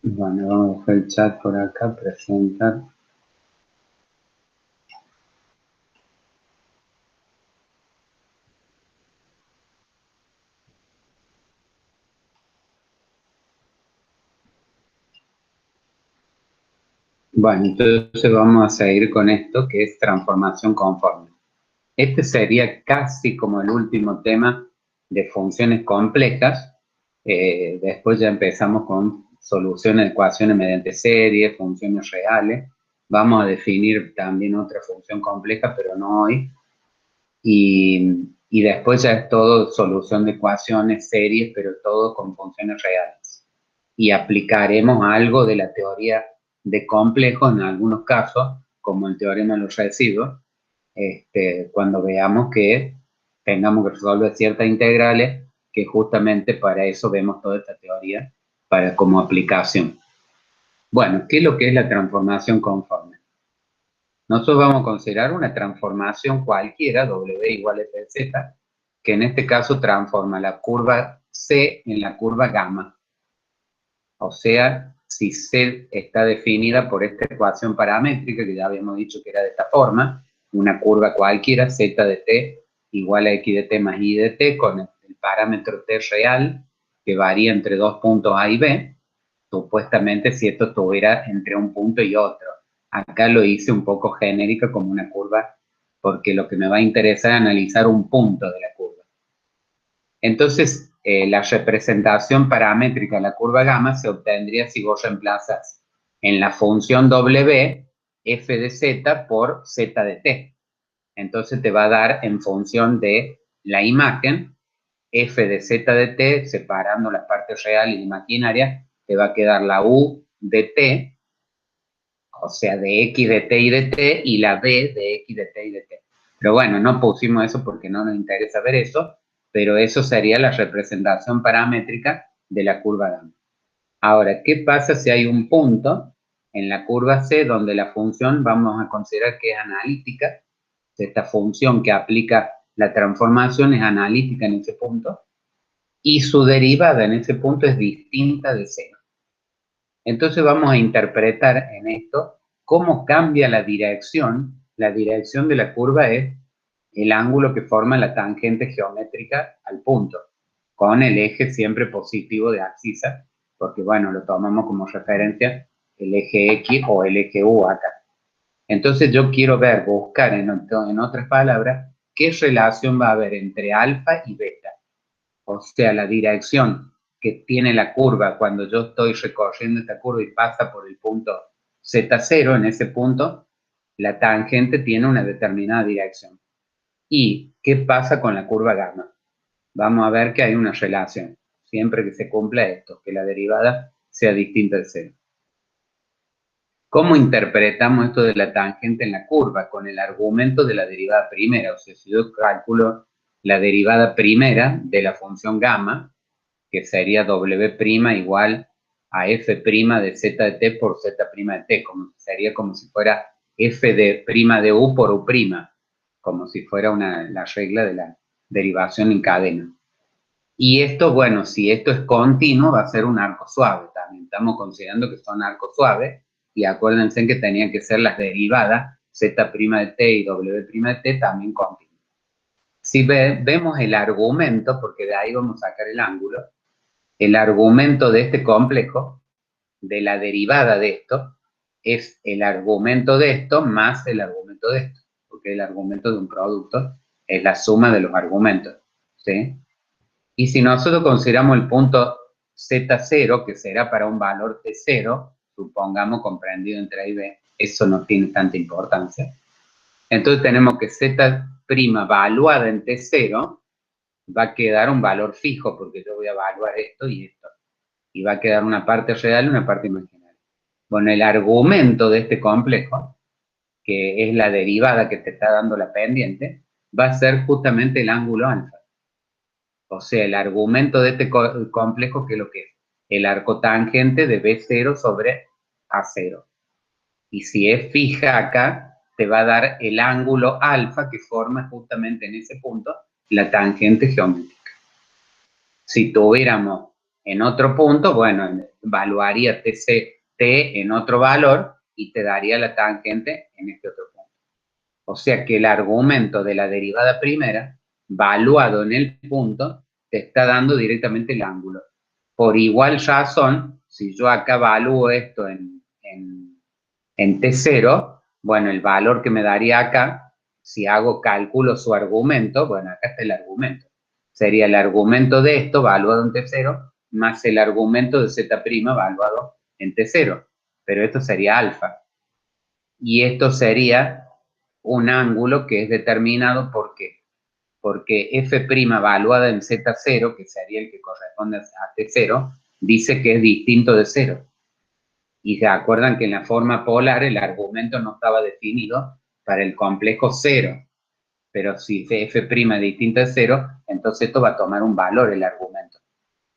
Bueno, vamos a dejar el chat por acá, presentar. Bueno, entonces vamos a seguir con esto que es transformación conforme. Este sería casi como el último tema de funciones complejas. Después ya empezamos con soluciones de ecuaciones mediante series, funciones reales. Vamos a definir también otra función compleja, pero no hoy. Y después ya es todo solución de ecuaciones, series, pero todo con funciones reales. Y aplicaremos algo de la teoría de complejos en algunos casos, como el teorema de los residuos, cuando veamos que tengamos que resolver ciertas integrales, que justamente para eso vemos toda esta teoría para como aplicación. Bueno, ¿qué es lo que es la transformación conforme? Nosotros vamos a considerar una transformación cualquiera, W igual a Z, que en este caso transforma la curva C en la curva gamma. O sea, si C está definida por esta ecuación paramétrica, que ya habíamos dicho que era de esta forma, una curva cualquiera, Z de t igual a X de t más Y de t, con el parámetro t real, que varía entre dos puntos A y B, supuestamente si esto estuviera entre un punto y otro. Acá lo hice un poco genérico como una curva, porque lo que me va a interesar es analizar un punto de la curva. Entonces, la representación paramétrica de la curva gamma se obtendría si vos reemplazas en la función W f de z por z de t. Entonces te va a dar en función de la imagen f de z de t, separando las partes reales y imaginarias, te va a quedar la u de t, o sea, de x de t y de t, y la b de x de t y de t. Pero bueno, no pusimos eso porque no nos interesa ver eso, pero eso sería la representación paramétrica de la curva gamma. Ahora, ¿qué pasa si hay un punto en la curva C donde la función vamos a considerar que es analítica? Esta función que aplica la transformación es analítica en ese punto y su derivada en ese punto es distinta de cero. Entonces vamos a interpretar en esto cómo cambia la dirección. La dirección de la curva es el ángulo que forma la tangente geométrica al punto, con el eje siempre positivo de abscisa, porque bueno, lo tomamos como referencia el eje X o el eje U acá. Entonces yo quiero ver, buscar en otras palabras, qué relación va a haber entre alfa y beta. O sea, la dirección que tiene la curva cuando yo estoy recorriendo esta curva y pasa por el punto Z0, en ese punto, la tangente tiene una determinada dirección. ¿Y qué pasa con la curva gamma? Vamos a ver que hay una relación, siempre que se cumpla esto, que la derivada sea distinta de cero. ¿Cómo interpretamos esto de la tangente en la curva? Con el argumento de la derivada primera. O sea, si yo calculo la derivada primera de la función gamma, que sería W' igual a F' de Z de t por Z' de t, sería como si fuera F de prima de U por U', como si fuera la regla de la derivación en cadena. Y esto, bueno, si esto es continuo, va a ser un arco suave. También estamos considerando que son arcos suaves, y acuérdense que tenían que ser las derivadas Z' de t y W' de t también continuas. Si vemos el argumento, porque de ahí vamos a sacar el argumento de este complejo, de la derivada de esto, es el argumento de esto más el argumento de esto, porque el argumento de un producto es la suma de los argumentos, ¿sí? Y si nosotros consideramos el punto Z0, que será para un valor T0, supongamos comprendido entre A y B, eso no tiene tanta importancia. Entonces tenemos que Z' evaluada en T0 va a quedar un valor fijo, porque yo voy a evaluar esto y esto. Y va a quedar una parte real y una parte imaginaria. Bueno, el argumento de este complejo, que es la derivada que te está dando la pendiente, va a ser justamente el ángulo alfa. O sea, el argumento de este complejo, que es lo que es el arco tangente de B0 sobre A0. Y si es fija acá, te va a dar el ángulo alfa que forma justamente en ese punto la tangente geométrica. Si tuviéramos en otro punto, bueno, evaluaría T en otro valor y te daría la tangente en este otro punto. O sea que el argumento de la derivada primera, valuado en el punto, te está dando directamente el ángulo. Por igual razón, si yo acá evalúo esto en T0, bueno, el valor que me daría acá, si hago cálculo su argumento, bueno, acá está el argumento. Sería el argumento de esto, valuado en T0, más el argumento de Z' valuado en T0. Pero esto sería alfa. Y esto sería un ángulo que es determinado ¿por qué? Porque f' valuada en Z0, que sería el que corresponde a T0, dice que es distinto de 0. Y se acuerdan que en la forma polar el argumento no estaba definido para el complejo 0. Pero si f' es distinto de 0, entonces esto va a tomar un valor el argumento,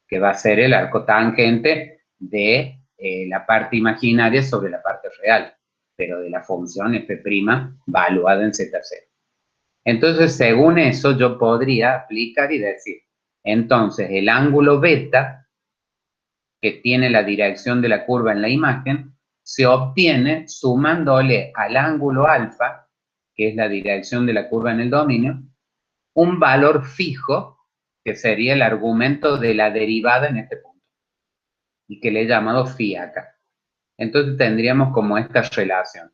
que va a ser el arco tangente de la parte imaginaria sobre la parte real, pero de la función f' valuada en Z0. Entonces, según eso, yo podría aplicar y decir, entonces, el ángulo beta, que tiene la dirección de la curva en la imagen, se obtiene sumándole al ángulo alfa, que es la dirección de la curva en el dominio, un valor fijo, que sería el argumento de la derivada en este punto, y que le he llamado phi acá. Entonces tendríamos como esta relación.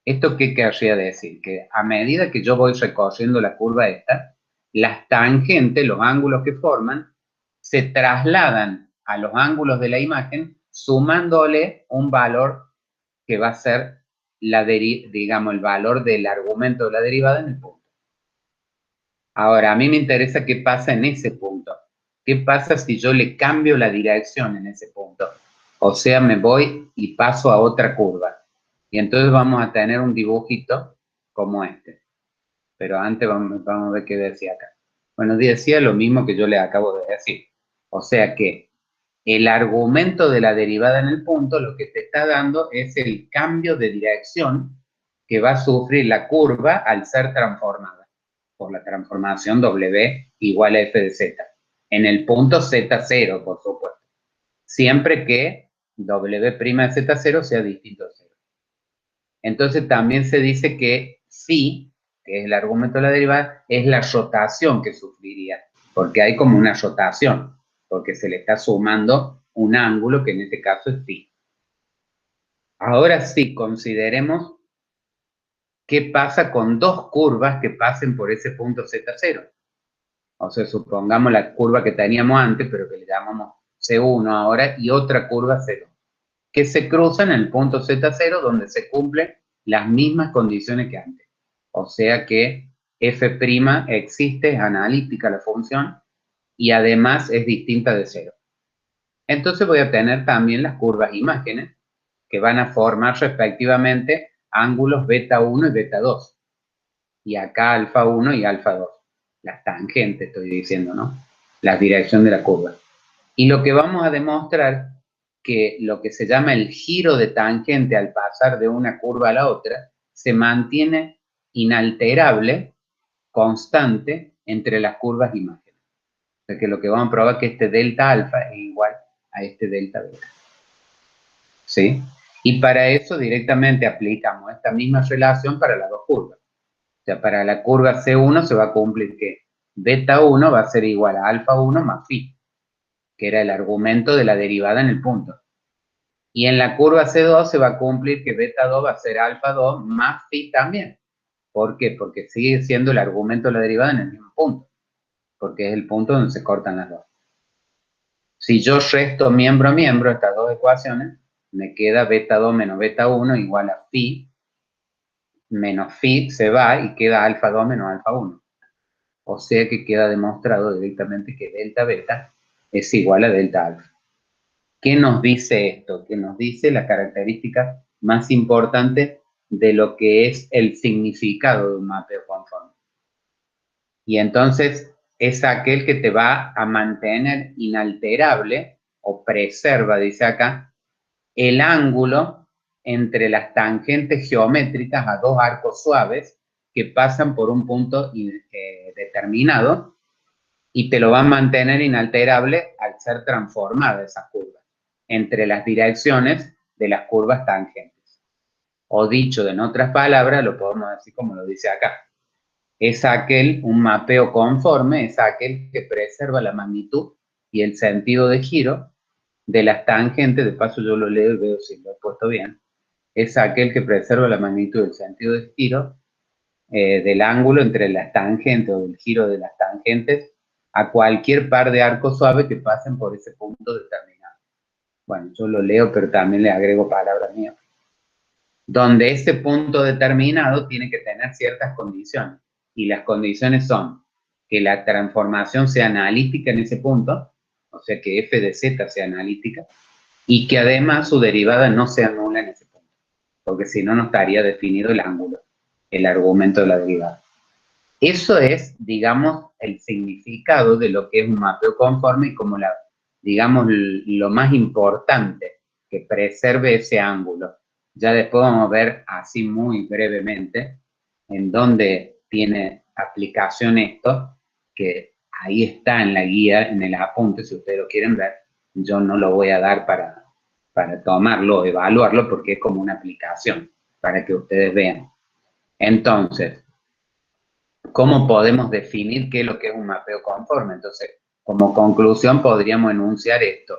¿Esto qué querría decir? Que a medida que yo voy recorriendo la curva esta, las tangentes, los ángulos que forman, se trasladan a los ángulos de la imagen sumándole un valor que va a ser digamos, el valor del argumento de la derivada en el punto. Ahora, a mí me interesa qué pasa en ese punto. ¿Qué pasa si yo le cambio la dirección en ese punto? O sea, me voy y paso a otra curva. Y entonces vamos a tener un dibujito como este. Pero antes vamos a ver qué decía acá. Bueno, decía lo mismo que yo le acabo de decir. O sea que el argumento de la derivada en el punto lo que te está dando es el cambio de dirección que va a sufrir la curva al ser transformada por la transformación W igual a f de z. En el punto Z0, por supuesto. Siempre que W' de Z0 sea distinto a 0. Entonces también se dice que phi, que es el argumento de la derivada, es la rotación que sufriría, porque hay como una rotación, porque se le está sumando un ángulo que en este caso es phi. Ahora sí, consideremos qué pasa con dos curvas que pasen por ese punto Z0. O sea, supongamos la curva que teníamos antes, pero que le llamamos C1 ahora, y otra curva C2, que se cruzan en el punto Z0 donde se cumplen las mismas condiciones que antes. O sea que f' existe, es analítica la función, y además es distinta de 0. Entonces voy a tener también las curvas imágenes, que van a formar respectivamente ángulos beta 1 y beta 2. Y acá alfa 1 y alfa 2. Las tangentes, estoy diciendo, ¿no? La dirección de la curva. Y lo que vamos a demostrar que lo que se llama el giro de tangente al pasar de una curva a la otra se mantiene inalterable, constante, entre las curvas imágenes. O sea que lo que vamos a probar es que este delta alfa es igual a este delta beta. ¿Sí? Y para eso directamente aplicamos esta misma relación para las dos curvas. O sea, para la curva C1 se va a cumplir que beta 1 va a ser igual a alfa 1 más phi, que era el argumento de la derivada en el punto. Y en la curva C2 se va a cumplir que beta 2 va a ser alfa 2 más phi también. ¿Por qué? Porque sigue siendo el argumento de la derivada en el mismo punto, porque es el punto donde se cortan las dos. Si yo resto miembro a miembro estas dos ecuaciones, me queda beta 2 menos beta 1 igual a phi, menos phi se va y queda alfa 2 menos alfa 1. O sea que queda demostrado directamente que delta beta es igual a delta alfa. ¿Qué nos dice esto? Que nos dice la característica más importante de lo que es el significado de un mapeo conforme. Y entonces es aquel que te va a mantener inalterable o preserva, dice acá, el ángulo entre las tangentes geométricas a dos arcos suaves que pasan por un punto determinado y te lo va a mantener inalterable al ser transformada esa curva. entre las direcciones de las curvas tangentes. O dicho en otras palabras, lo podemos decir como lo dice acá. Es aquel, un mapeo conforme, es aquel que preserva la magnitud y el sentido de giro de las tangentes, de paso yo lo leo y veo si lo he puesto bien, es aquel que preserva la magnitud y el sentido de giro del ángulo entre las tangentes o del giro de las tangentes a cualquier par de arcos suaves que pasen por ese punto determinado. Bueno, yo lo leo, pero también le agrego palabras mías. Donde ese punto determinado tiene que tener ciertas condiciones. Y las condiciones son que la transformación sea analítica en ese punto, o sea que f de z sea analítica, y que además su derivada no sea nula en ese punto, porque si no, no estaría definido el ángulo, el argumento de la derivada. Eso es, digamos, el significado de lo que es un mapeo conforme y como digamos, lo más importante, que preserve ese ángulo. Ya después vamos a ver así muy brevemente en dónde tiene aplicación esto, que ahí está en la guía, en el apunte, si ustedes lo quieren ver. Yo no lo voy a dar para tomarlo, evaluarlo, porque es como una aplicación, para que ustedes vean. Entonces, ¿cómo podemos definir qué es lo que es un mapeo conforme? Entonces, como conclusión podríamos enunciar esto.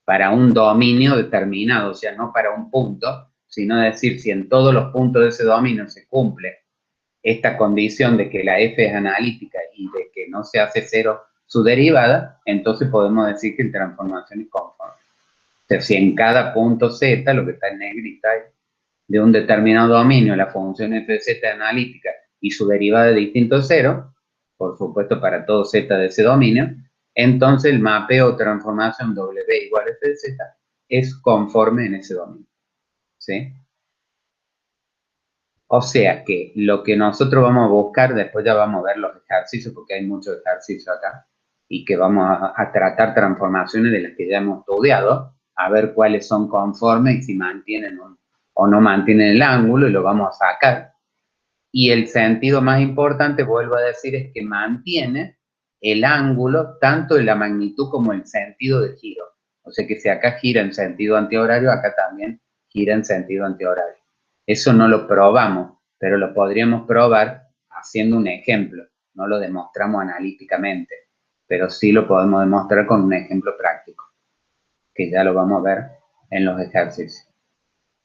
Para un dominio determinado, o sea, no para un punto, sino decir si en todos los puntos de ese dominio se cumple esta condición de que la f es analítica y de que no se hace cero su derivada, entonces podemos decir que la transformación es conforme. O sea, si en cada punto z, lo que está en negrita, de un determinado dominio, la función f de z analítica y su derivada de distinto cero, por supuesto para todo z de ese dominio, entonces el mapeo o transformación w igual a f de z es conforme en ese dominio. ¿Sí? O sea que lo que nosotros vamos a buscar, después ya vamos a ver los ejercicios, porque hay muchos ejercicios acá, y que vamos a tratar transformaciones de las que ya hemos estudiado, a ver cuáles son conformes y si mantienen o no mantienen el ángulo, y lo vamos a sacar. Y el sentido más importante, vuelvo a decir, es que mantiene el ángulo, tanto en la magnitud como el sentido de giro. O sea que si acá gira en sentido antihorario, acá también gira en sentido antihorario. Eso no lo probamos, pero lo podríamos probar haciendo un ejemplo. No lo demostramos analíticamente, pero sí lo podemos demostrar con un ejemplo práctico, que ya lo vamos a ver en los ejercicios.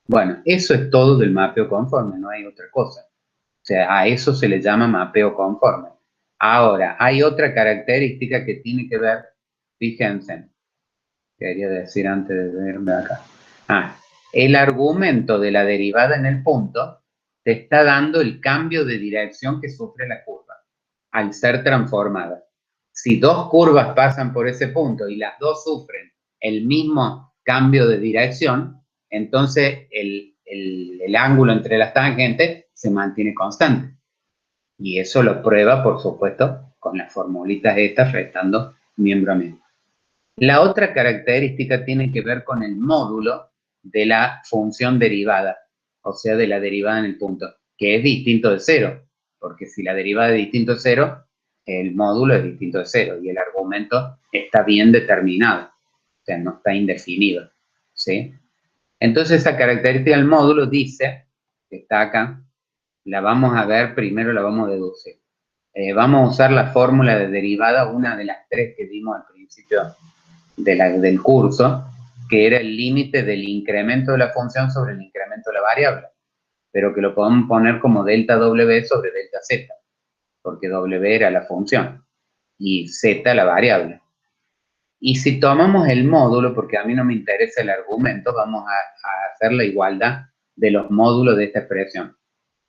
Bueno, eso es todo del mapeo conforme, no hay otra cosa. O sea, a eso se le llama mapeo conforme. Ahora, hay otra característica que tiene que ver, fíjense, quería decir antes de verme acá. El argumento de la derivada en el punto te está dando el cambio de dirección que sufre la curva al ser transformada. Si dos curvas pasan por ese punto y las dos sufren el mismo cambio de dirección, entonces el ángulo entre las tangentes se mantiene constante. Y eso lo prueba, por supuesto, con las formulitas estas restando miembro a miembro. La otra característica tiene que ver con el módulo de la función derivada, o sea, de la derivada en el punto, que es distinto de cero, porque si la derivada es distinto de cero, el módulo es distinto de cero y el argumento está bien determinado, o sea, no está indefinido, ¿sí? Entonces esa característica del módulo dice, que está acá, la vamos a ver, primero la vamos a deducir. Vamos a usar la fórmula de derivada, una de las tres que vimos al principio del curso, que era el límite del incremento de la función sobre el incremento de la variable, pero que lo podemos poner como delta W sobre delta Z, porque W era la función y Z la variable. Y si tomamos el módulo, porque a mí no me interesa el argumento, vamos a hacer la igualdad de los módulos de esta expresión,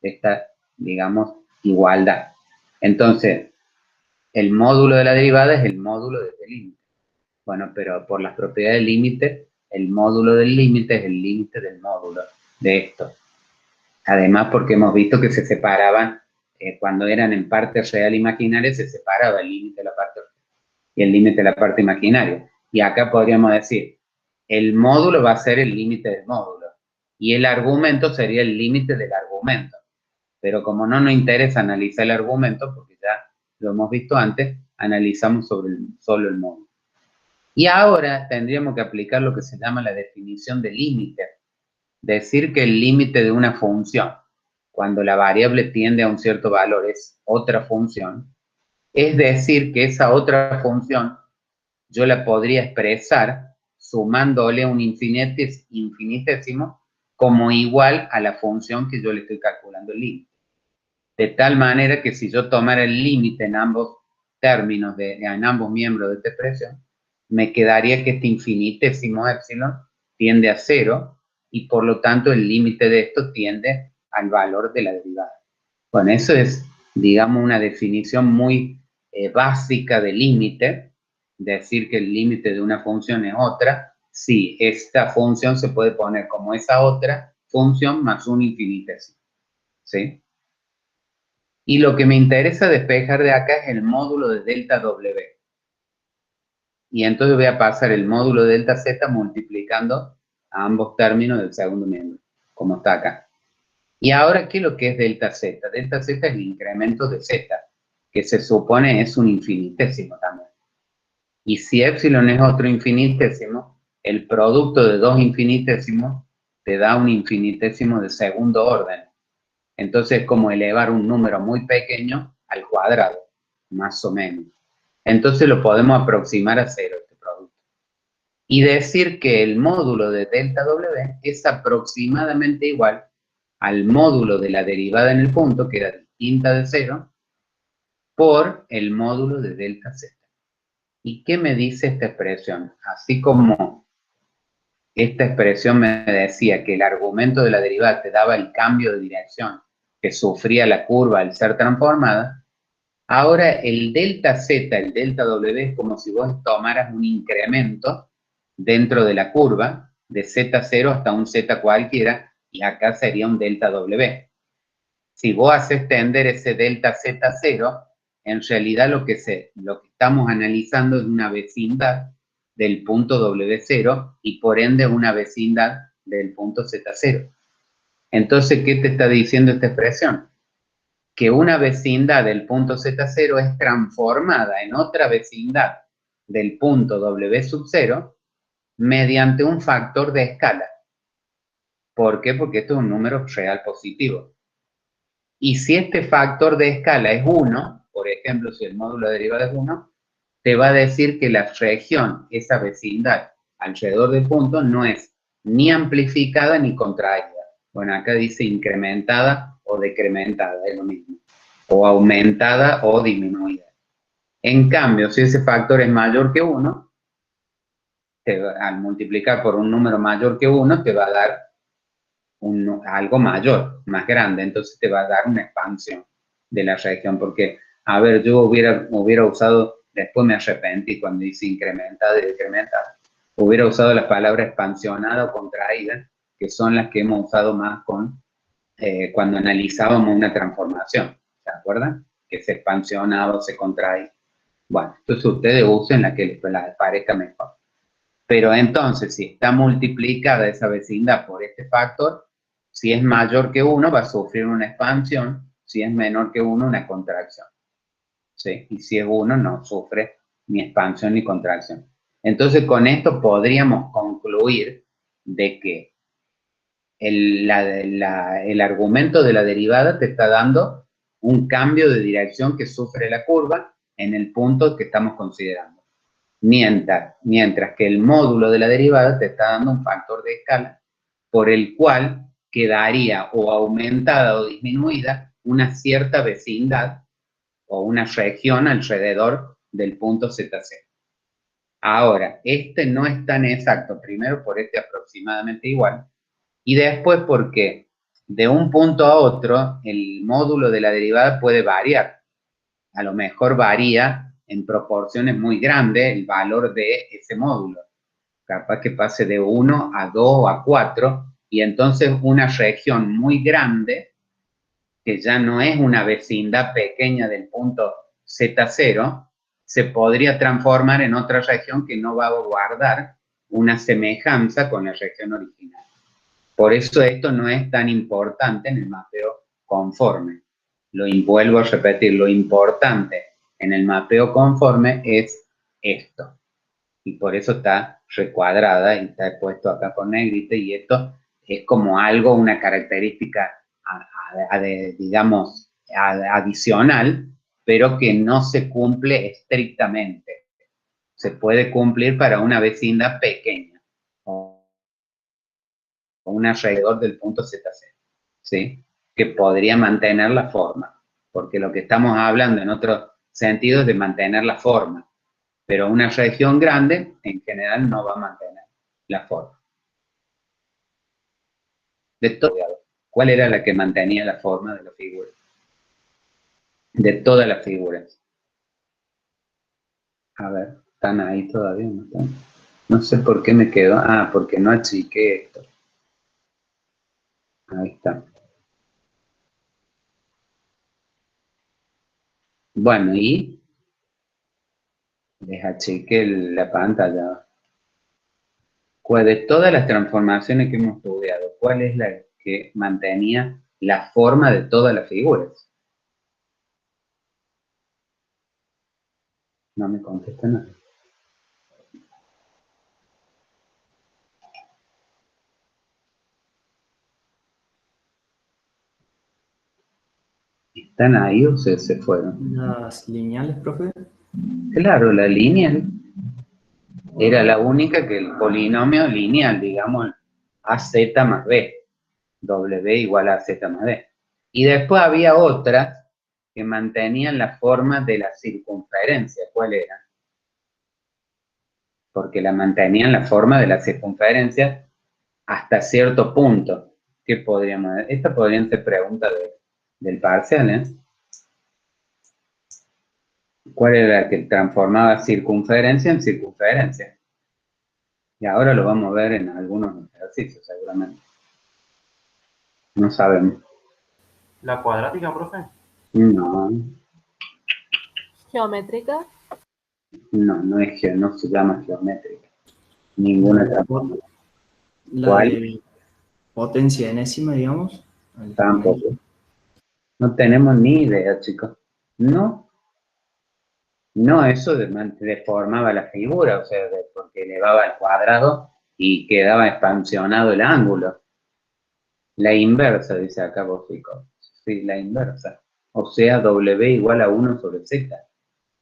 de esta, digamos, igualdad. Entonces, el módulo de la derivada es el módulo de este límite. Bueno, pero por las propiedades del límite, el módulo del límite es el límite del módulo de esto. Además, porque hemos visto que se separaban, cuando eran en parte real e imaginaria, se separaba el límite de la parte real y el límite de la parte imaginaria. Y acá podríamos decir, el módulo va a ser el límite del módulo y el argumento sería el límite del argumento. Pero como no nos interesa analizar el argumento, porque ya lo hemos visto antes, analizamos sobre solo el módulo. Y ahora tendríamos que aplicar lo que se llama la definición de límite. Decir que el límite de una función, cuando la variable tiende a un cierto valor, es otra función, es decir que esa otra función yo la podría expresar sumándole un infinitésimo como igual a la función que yo le estoy calculando el límite. De tal manera que si yo tomara el límite en ambos términos, en ambos miembros de esta expresión, me quedaría que este infinitésimo épsilon tiende a cero y por lo tanto el límite de esto tiende al valor de la derivada. Bueno, eso es, digamos, una definición muy básica de límite, decir que el límite de una función es otra, si esta función se puede poner como esa otra función más un infinitésimo, ¿sí? Y lo que me interesa despejar de acá es el módulo de delta W. Y entonces voy a pasar el módulo de delta Z multiplicando a ambos términos del segundo miembro, como está acá. Y ahora, ¿qué es lo que es delta Z? Delta Z es el incremento de Z, que se supone es un infinitésimo también. Y si épsilon es otro infinitésimo, el producto de dos infinitésimos te da un infinitésimo de segundo orden. Entonces es como elevar un número muy pequeño al cuadrado, más o menos. Entonces lo podemos aproximar a cero, este producto. Y decir que el módulo de delta W es aproximadamente igual al módulo de la derivada en el punto, que era distinta de cero, por el módulo de delta Z. ¿Y qué me dice esta expresión? Así como esta expresión me decía que el argumento de la derivada te daba el cambio de dirección que sufría la curva al ser transformada, ahora el delta Z, el delta W, es como si vos tomaras un incremento dentro de la curva de Z0 hasta un Z cualquiera, y acá sería un delta W. Si vos haces tender ese delta Z0, en realidad lo que estamos analizando es una vecindad del punto W0 y por ende una vecindad del punto Z0. Entonces, ¿qué te está diciendo esta expresión? Que una vecindad del punto Z0 es transformada en otra vecindad del punto W sub 0 mediante un factor de escala. ¿Por qué? Porque esto es un número real positivo. Y si este factor de escala es 1, por ejemplo, si el módulo de derivada es 1, te va a decir que la región, esa vecindad alrededor del punto, no es ni amplificada ni contraída. Bueno, acá dice incrementada o decrementada, es lo mismo. O aumentada o disminuida. En cambio, si ese factor es mayor que 1, al multiplicar por un número mayor que 1, te va a dar algo mayor, más grande, entonces te va a dar una expansión de la región, porque, a ver, yo hubiera usado, después me arrepentí cuando hice incrementada y decrementada, hubiera usado las palabras expansionada o contraída, que son las que hemos usado más cuando analizábamos una transformación, ¿se acuerdan? Que se expansiona o se contrae. Bueno, entonces ustedes usen la que les parezca mejor. Pero entonces, si está multiplicada esa vecindad por este factor, si es mayor que 1 va a sufrir una expansión, si es menor que 1 una contracción. ¿Sí? Y si es 1 no sufre ni expansión ni contracción. Entonces con esto podríamos concluir de que el argumento de la derivada te está dando un cambio de dirección que sufre la curva en el punto que estamos considerando. Mientras que el módulo de la derivada te está dando un factor de escala por el cual quedaría o aumentada o disminuida una cierta vecindad o una región alrededor del punto Z0. Ahora, este no es tan exacto, primero por este aproximadamente igual, y después porque de un punto a otro el módulo de la derivada puede variar. A lo mejor varía en proporciones muy grandes el valor de ese módulo. Capaz que pase de 1 a 2 o a 4, y entonces una región muy grande, que ya no es una vecindad pequeña del punto Z0, se podría transformar en otra región que no va a guardar una semejanza con la región original. Por eso esto no es tan importante en el mapeo conforme. Vuelvo a repetir, lo importante en el mapeo conforme es esto. y por eso está recuadrada y está puesto acá con negrita, y esto es como algo, una característica, digamos, adicional, pero que no se cumple estrictamente. Se puede cumplir para una vecindad pequeña, o un alrededor del punto ZC, ¿sí? Que podría mantener la forma, porque lo que estamos hablando en otro sentido es de mantener la forma, pero una región grande en general no va a mantener la forma. De todo, ¿cuál era la que mantenía la forma de la figura? De todas las figuras. A ver, ¿están ahí todavía? ¿No están? No sé por qué me quedó. Ah, porque no achiqué esto. Ahí está. Bueno, y les achiqué la pantalla. ¿Cuál de todas las transformaciones que hemos estudiado, cuál es la que mantenía la forma de todas las figuras? No me contesta nada. ¿Están ahí o se fueron? Las lineales, profe. Claro, la lineal era la única que el polinomio lineal, digamos, AZ más B, W igual a Z más D. Y después había otras que mantenían la forma de la circunferencia. ¿Cuál era? Porque la mantenían la forma de la circunferencia hasta cierto punto. ¿Qué podríamos decir? Estas podrían ser preguntas del parcial, ¿eh? ¿Cuál era la que transformaba circunferencia en circunferencia? Y ahora lo vamos a ver en algunos ejercicios, seguramente. No sabemos. ¿La cuadrática, profe? No, ¿Geométrica? no se llama geométrica. Ninguna transformación. La ¿Cuál? de potencia enésima, digamos. Tampoco. No tenemos ni idea, chicos. No, eso deformaba la figura, o sea, porque elevaba el cuadrado y quedaba expansionado el ángulo. La inversa, dice acá Bofico. Sí, la inversa. O sea, W igual a 1 sobre Z,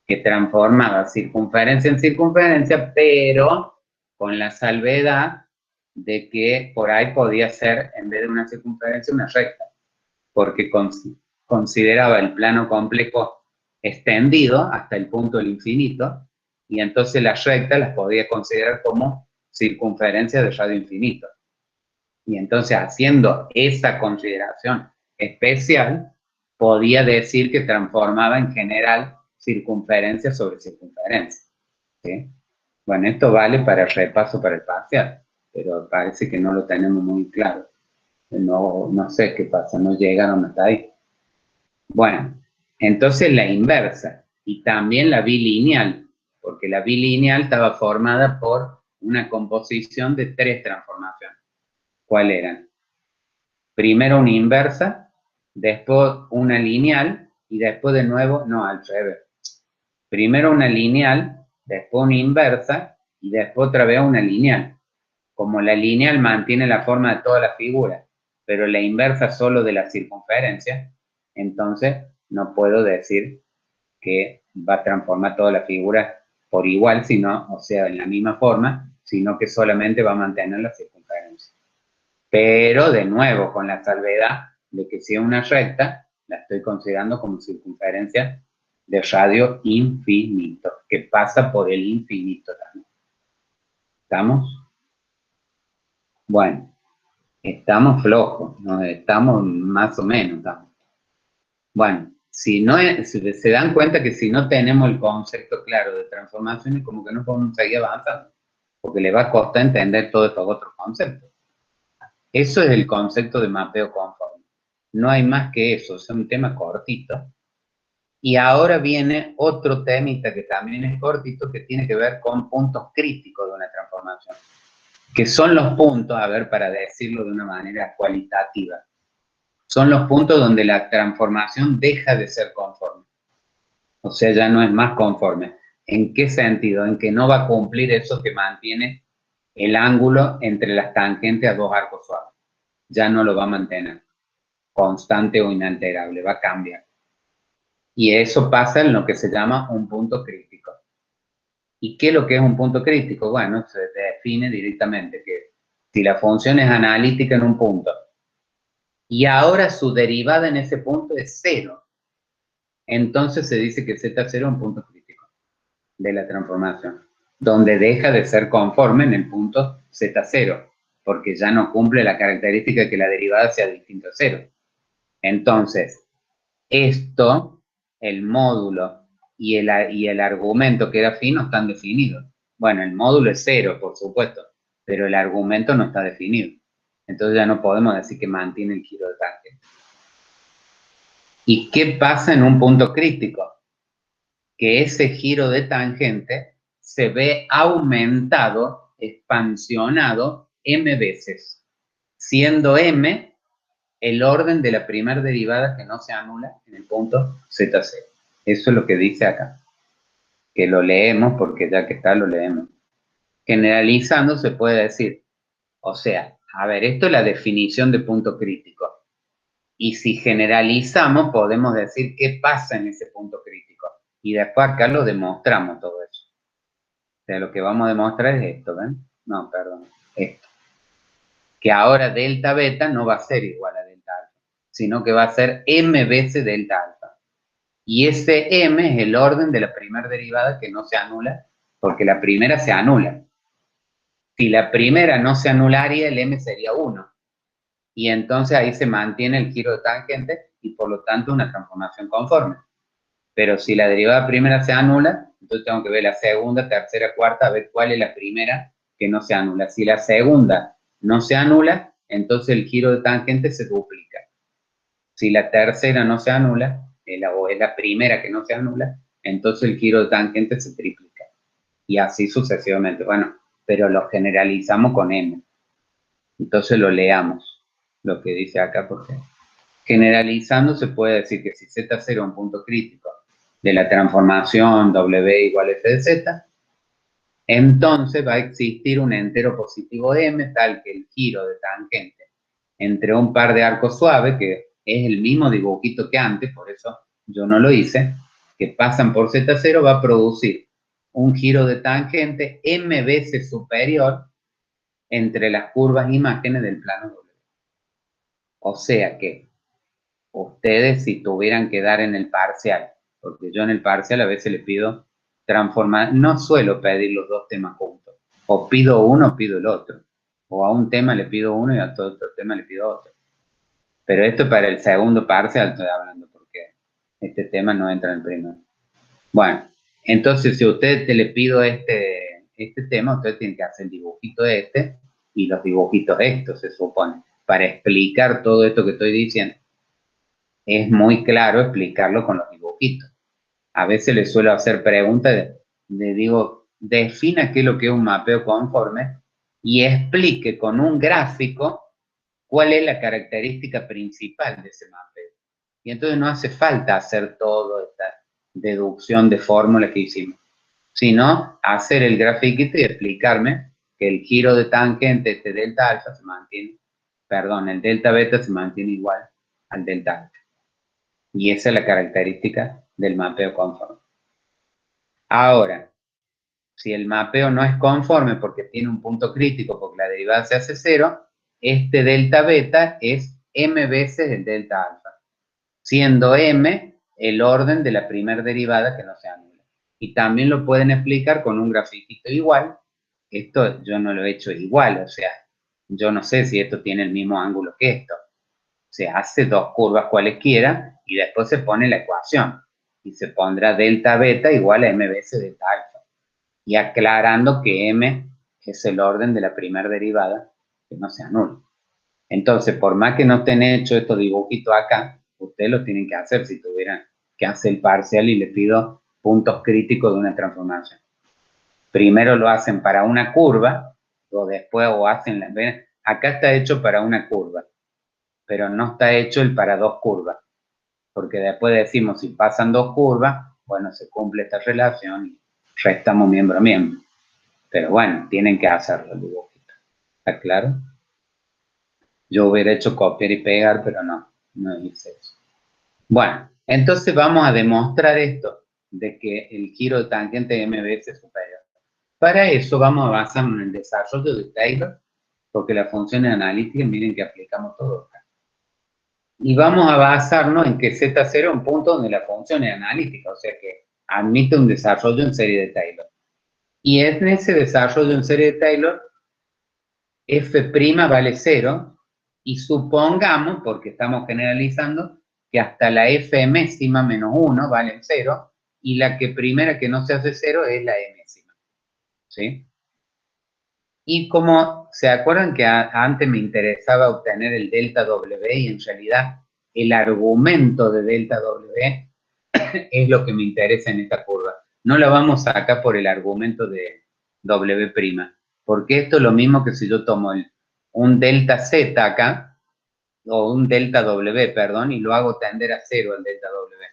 que transformaba circunferencia en circunferencia, pero con la salvedad de que por ahí podía ser, en vez de una circunferencia, una recta, porque consideraba el plano complejo extendido hasta el punto del infinito, y entonces las rectas las podía considerar como circunferencias de radio infinito. Y entonces, haciendo esa consideración especial, podía decir que transformaba en general circunferencia sobre circunferencia, ¿sí? Bueno, esto vale para el repaso para el parcial, pero parece que no lo tenemos muy claro. No sé qué pasa, no llegaron hasta ahí. Bueno, entonces la inversa y también la bilineal, porque la bilineal estaba formada por una composición de 3 transformaciones. ¿Cuáles eran? Primero una inversa, después una lineal y después de nuevo, no, al revés. Primero una lineal, después una inversa y después otra vez una lineal. Como la lineal mantiene la forma de toda la figura, pero la inversa solo de la circunferencia, entonces no puedo decir que va a transformar toda la figura por igual, sino, o sea, en la misma forma, sino que solamente va a mantener la circunferencia. Pero, de nuevo, con la salvedad de que si es una recta, la estoy considerando como circunferencia de radio infinito, que pasa por el infinito también. ¿Estamos? Bueno, estamos flojos, ¿no? Estamos más o menos. ¿Estamos? Bueno, si se dan cuenta que si no tenemos el concepto claro de transformaciones, como que no podemos seguir avanzando, porque le va a costar entender todos estos otros conceptos. Eso es el concepto de mapeo conforme. No hay más que eso, es un tema cortito. Y ahora viene otro temita que también es cortito, que tiene que ver con puntos críticos de una transformación, que son los puntos, a ver, para decirlo de una manera cualitativa, son los puntos donde la transformación deja de ser conforme. O sea, ya no es más conforme. ¿En qué sentido? En que no va a cumplir eso que mantiene el ángulo entre las tangentes a dos arcos suaves. Ya no lo va a mantener constante o inalterable, va a cambiar. Y eso pasa en lo que se llama un punto crítico. ¿Y qué es lo que es un punto crítico? Bueno, se define directamente que si la función es analítica en un punto y ahora su derivada en ese punto es cero, entonces se dice que Z0 es un punto crítico de la transformación, donde deja de ser conforme en el punto Z0, porque ya no cumple la característica de que la derivada sea distinta a cero. Entonces, esto, el módulo y el argumento que era phi no están definidos. Bueno, el módulo es cero, por supuesto, pero el argumento no está definido. Entonces ya no podemos decir que mantiene el giro de tangente. ¿Y qué pasa en un punto crítico? Que ese giro de tangente se ve aumentado, expansionado m veces, siendo m el orden de la primera derivada que no se anula en el punto Z0. Eso es lo que dice acá. Que lo leemos porque ya que está lo leemos. Generalizando se puede decir, o sea, a ver, esto es la definición de punto crítico. Y si generalizamos podemos decir qué pasa en ese punto crítico. Y después acá lo demostramos todo eso. O sea, lo que vamos a demostrar es esto, ¿ven? No, perdón, esto. Que ahora delta beta no va a ser igual a delta alfa, sino que va a ser m veces delta alfa. Y ese m es el orden de la primera derivada que no se anula, porque la primera se anula. Si la primera no se anularía, el m sería 1. Y entonces ahí se mantiene el giro de tangente y por lo tanto una transformación conforme. Pero si la derivada primera se anula, entonces tengo que ver la segunda, tercera, cuarta, a ver cuál es la primera que no se anula. Si la segunda no se anula, entonces el giro de tangente se duplica. Si la tercera no se anula, o es la primera que no se anula, entonces el giro de tangente se triplica. Y así sucesivamente. Bueno, pero lo generalizamos con m. Entonces lo leamos, lo que dice acá, porque generalizando se puede decir que si Z0 es un punto crítico de la transformación W igual F de Z, entonces va a existir un entero positivo M tal que el giro de tangente entre un par de arcos suaves, que es el mismo dibujito que antes, por eso yo no lo hice, que pasan por Z0, va a producir un giro de tangente M veces superior entre las curvas imágenes del plano W. O sea que ustedes si tuvieran que dar en el parcial, porque yo en el parcial a veces le pido transformar, no suelo pedir los dos temas juntos, o pido uno o pido el otro, o a un tema le pido uno y a todo otro tema le pido otro. Pero esto para el segundo parcial estoy hablando, porque este tema no entra en el primero. Bueno, entonces si a usted le pido este tema, usted tiene que hacer el dibujito y los dibujitos estos, se supone, para explicar todo esto que estoy diciendo. Es muy claro explicarlo con los dibujitos. A veces les suelo hacer preguntas, le digo, defina qué es lo que es un mapeo conforme y explique con un gráfico cuál es la característica principal de ese mapeo. Y entonces no hace falta hacer toda esta deducción de fórmula que hicimos, sino hacer el grafiquito y explicarme que el giro de tangente, este delta alfa, se mantiene, perdón, el delta beta se mantiene igual al delta alfa. Y esa es la característica del mapeo conforme. Ahora, si el mapeo no es conforme porque tiene un punto crítico, porque la derivada se hace cero, este delta beta es m veces el delta alfa, siendo m el orden de la primera derivada que no se anula. Y también lo pueden explicar con un grafiquito igual. Esto yo no lo he hecho igual, o sea, yo no sé si esto tiene el mismo ángulo que esto. Se hace dos curvas cualesquiera y después se pone la ecuación y se pondrá delta beta igual a m veces delta alfa, y aclarando que m es el orden de la primera derivada que no se anula. Entonces, por más que no estén hechos estos dibujitos acá, ustedes los tienen que hacer si tuvieran que hacer el parcial y les pido puntos críticos de una transformación. Primero lo hacen para una curva, o después hacen, ¿ven? Acá está hecho para una curva, pero no está hecho el para dos curvas, porque después decimos si pasan dos curvas, bueno, se cumple esta relación restamos miembro a miembro. Pero bueno, tienen que hacerlo el dibujito. ¿Está claro? Yo hubiera hecho copiar y pegar, pero no hice eso. Bueno, entonces vamos a demostrar esto, de que el giro de tangente de MB es superior. Para eso vamos a basarnos en el desarrollo de Taylor, porque las funciones analíticas, miren que aplicamos todo acá. Y vamos a basarnos en que Z0 es un punto donde la función es analítica, o sea que admite un desarrollo en serie de Taylor. Y en ese desarrollo en serie de Taylor, f' vale 0, y supongamos, porque estamos generalizando, que hasta la f' menos 1 vale 0, y la que primera que no se hace 0 es la m', ¿sí? Y como se acuerdan que antes me interesaba obtener el delta W, y en realidad el argumento de delta W es lo que me interesa en esta curva. No la vamos a sacar por el argumento de W', porque esto es lo mismo que si yo tomo un delta Z acá, o un delta W, perdón, y lo hago tender a 0 el delta W.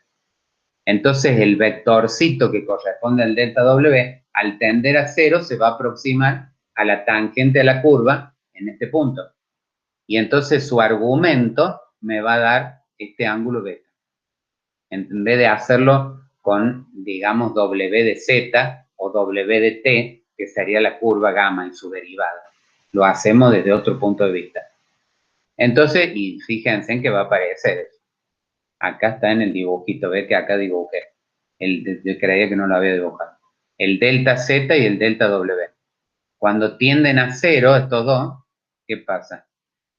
Entonces el vectorcito que corresponde al delta W, al tender a 0, se va a aproximar a la tangente de la curva en este punto. Y entonces su argumento me va a dar este ángulo beta. En vez de hacerlo con, digamos, W de Z o W de T, que sería la curva gamma y su derivada. Lo hacemos desde otro punto de vista. Entonces, y fíjense en que va a aparecer eso. Acá está en el dibujito, ve que acá dibujé. Yo creía que no lo había dibujado. El delta Z y el delta W. Cuando tienden a 0 estos dos, ¿qué pasa?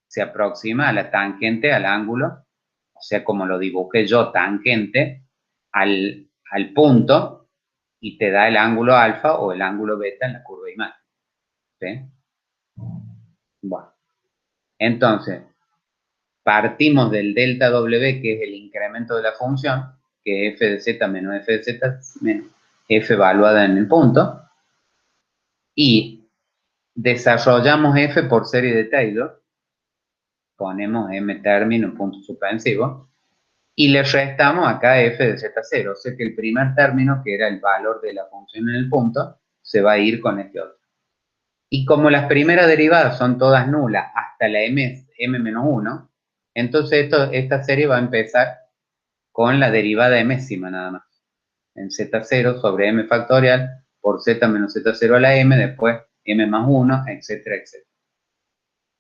Se aproxima a la tangente, al ángulo, o sea, como lo dibujé yo, tangente, al punto, y te da el ángulo alfa o el ángulo beta en la curva de imagen. ¿Sí? Bueno, entonces, partimos del delta W, que es el incremento de la función, que es f de z menos f de z menos f evaluada en el punto, y desarrollamos f por serie de Taylor, ponemos m término, punto suspensivo, y le restamos acá f de z0, o sea que el primer término, que era el valor de la función en el punto, se va a ir con este otro. Y como las primeras derivadas son todas nulas hasta la m-1, entonces esta serie va a empezar con la derivada mésima nada más. En z0 sobre m factorial por z menos z0 a la m, después m más 1, etcétera, etcétera.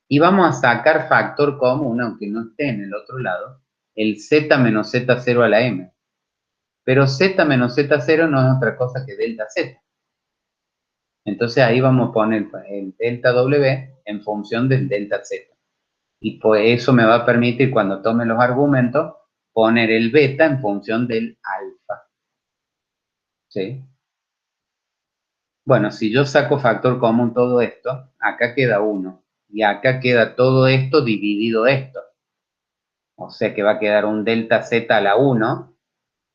Y vamos a sacar factor común, aunque no esté en el otro lado, el z menos z0 a la m. Pero z menos z0 no es otra cosa que delta z. Entonces ahí vamos a poner el delta W en función del delta Z. Y pues eso me va a permitir, cuando tome los argumentos, poner el beta en función del alfa. ¿Sí? Bueno, si yo saco factor común todo esto, acá queda 1. Y acá queda todo esto dividido esto. O sea que va a quedar un delta Z a la 1.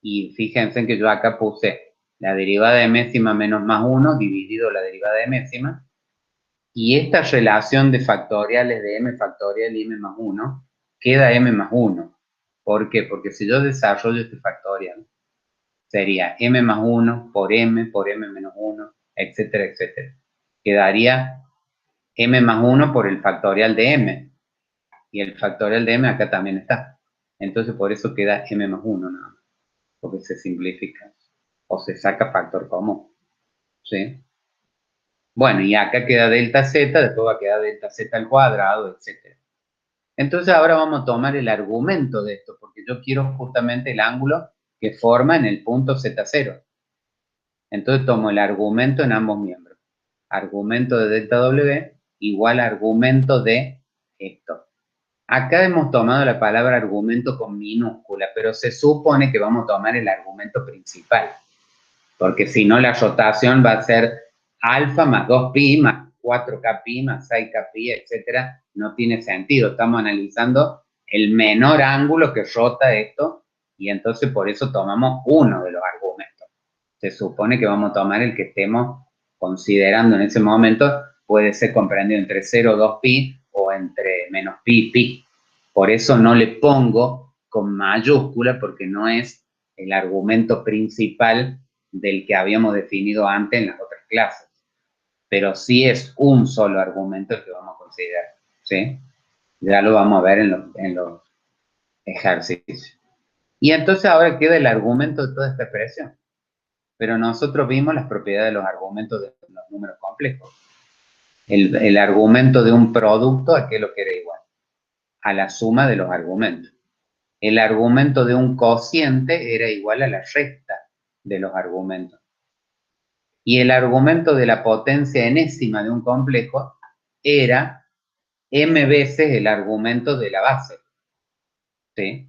Y fíjense en que yo acá puse la derivada de mésima menos más 1 dividido la derivada de mésima. Y esta relación de factoriales de m factorial y m más 1 queda m más 1. ¿Por qué? Porque si yo desarrollo este factorial, sería m más 1 por m menos 1, etcétera, etcétera. Quedaría m más 1 por el factorial de m. Y el factorial de m acá también está. Entonces por eso queda m más 1 nada más. Porque se simplifica. O se saca factor común. ¿Sí? Bueno, y acá queda delta z, después va a quedar delta z al cuadrado, etc. Entonces ahora vamos a tomar el argumento de esto, porque yo quiero justamente el ángulo que forma en el punto z0. Entonces tomo el argumento en ambos miembros. Argumento de delta W igual a argumento de esto. Acá hemos tomado la palabra argumento con minúscula, pero se supone que vamos a tomar el argumento principal. Porque si no, la rotación va a ser alfa más 2pi más 4kpi más 6kpi, etcétera. No tiene sentido. Estamos analizando el menor ángulo que rota esto y entonces por eso tomamos uno de los argumentos. Se supone que vamos a tomar el que estemos considerando en ese momento. Puede ser comprendido entre 0 y 2pi o entre menos pi y pi. Por eso no le pongo con mayúscula porque no es el argumento principal del que habíamos definido antes en las otras clases. Pero sí es un solo argumento el que vamos a considerar, ¿sí? Ya lo vamos a ver en los ejercicios. Y entonces ahora queda el argumento de toda esta expresión. Pero nosotros vimos las propiedades de los argumentos de los números complejos. El argumento de un producto, ¿a qué lo que era igual? A la suma de los argumentos. El argumento de un cociente era igual a la resta de los argumentos. Y el argumento de la potencia enésima de un complejo era m veces el argumento de la base. ¿Sí?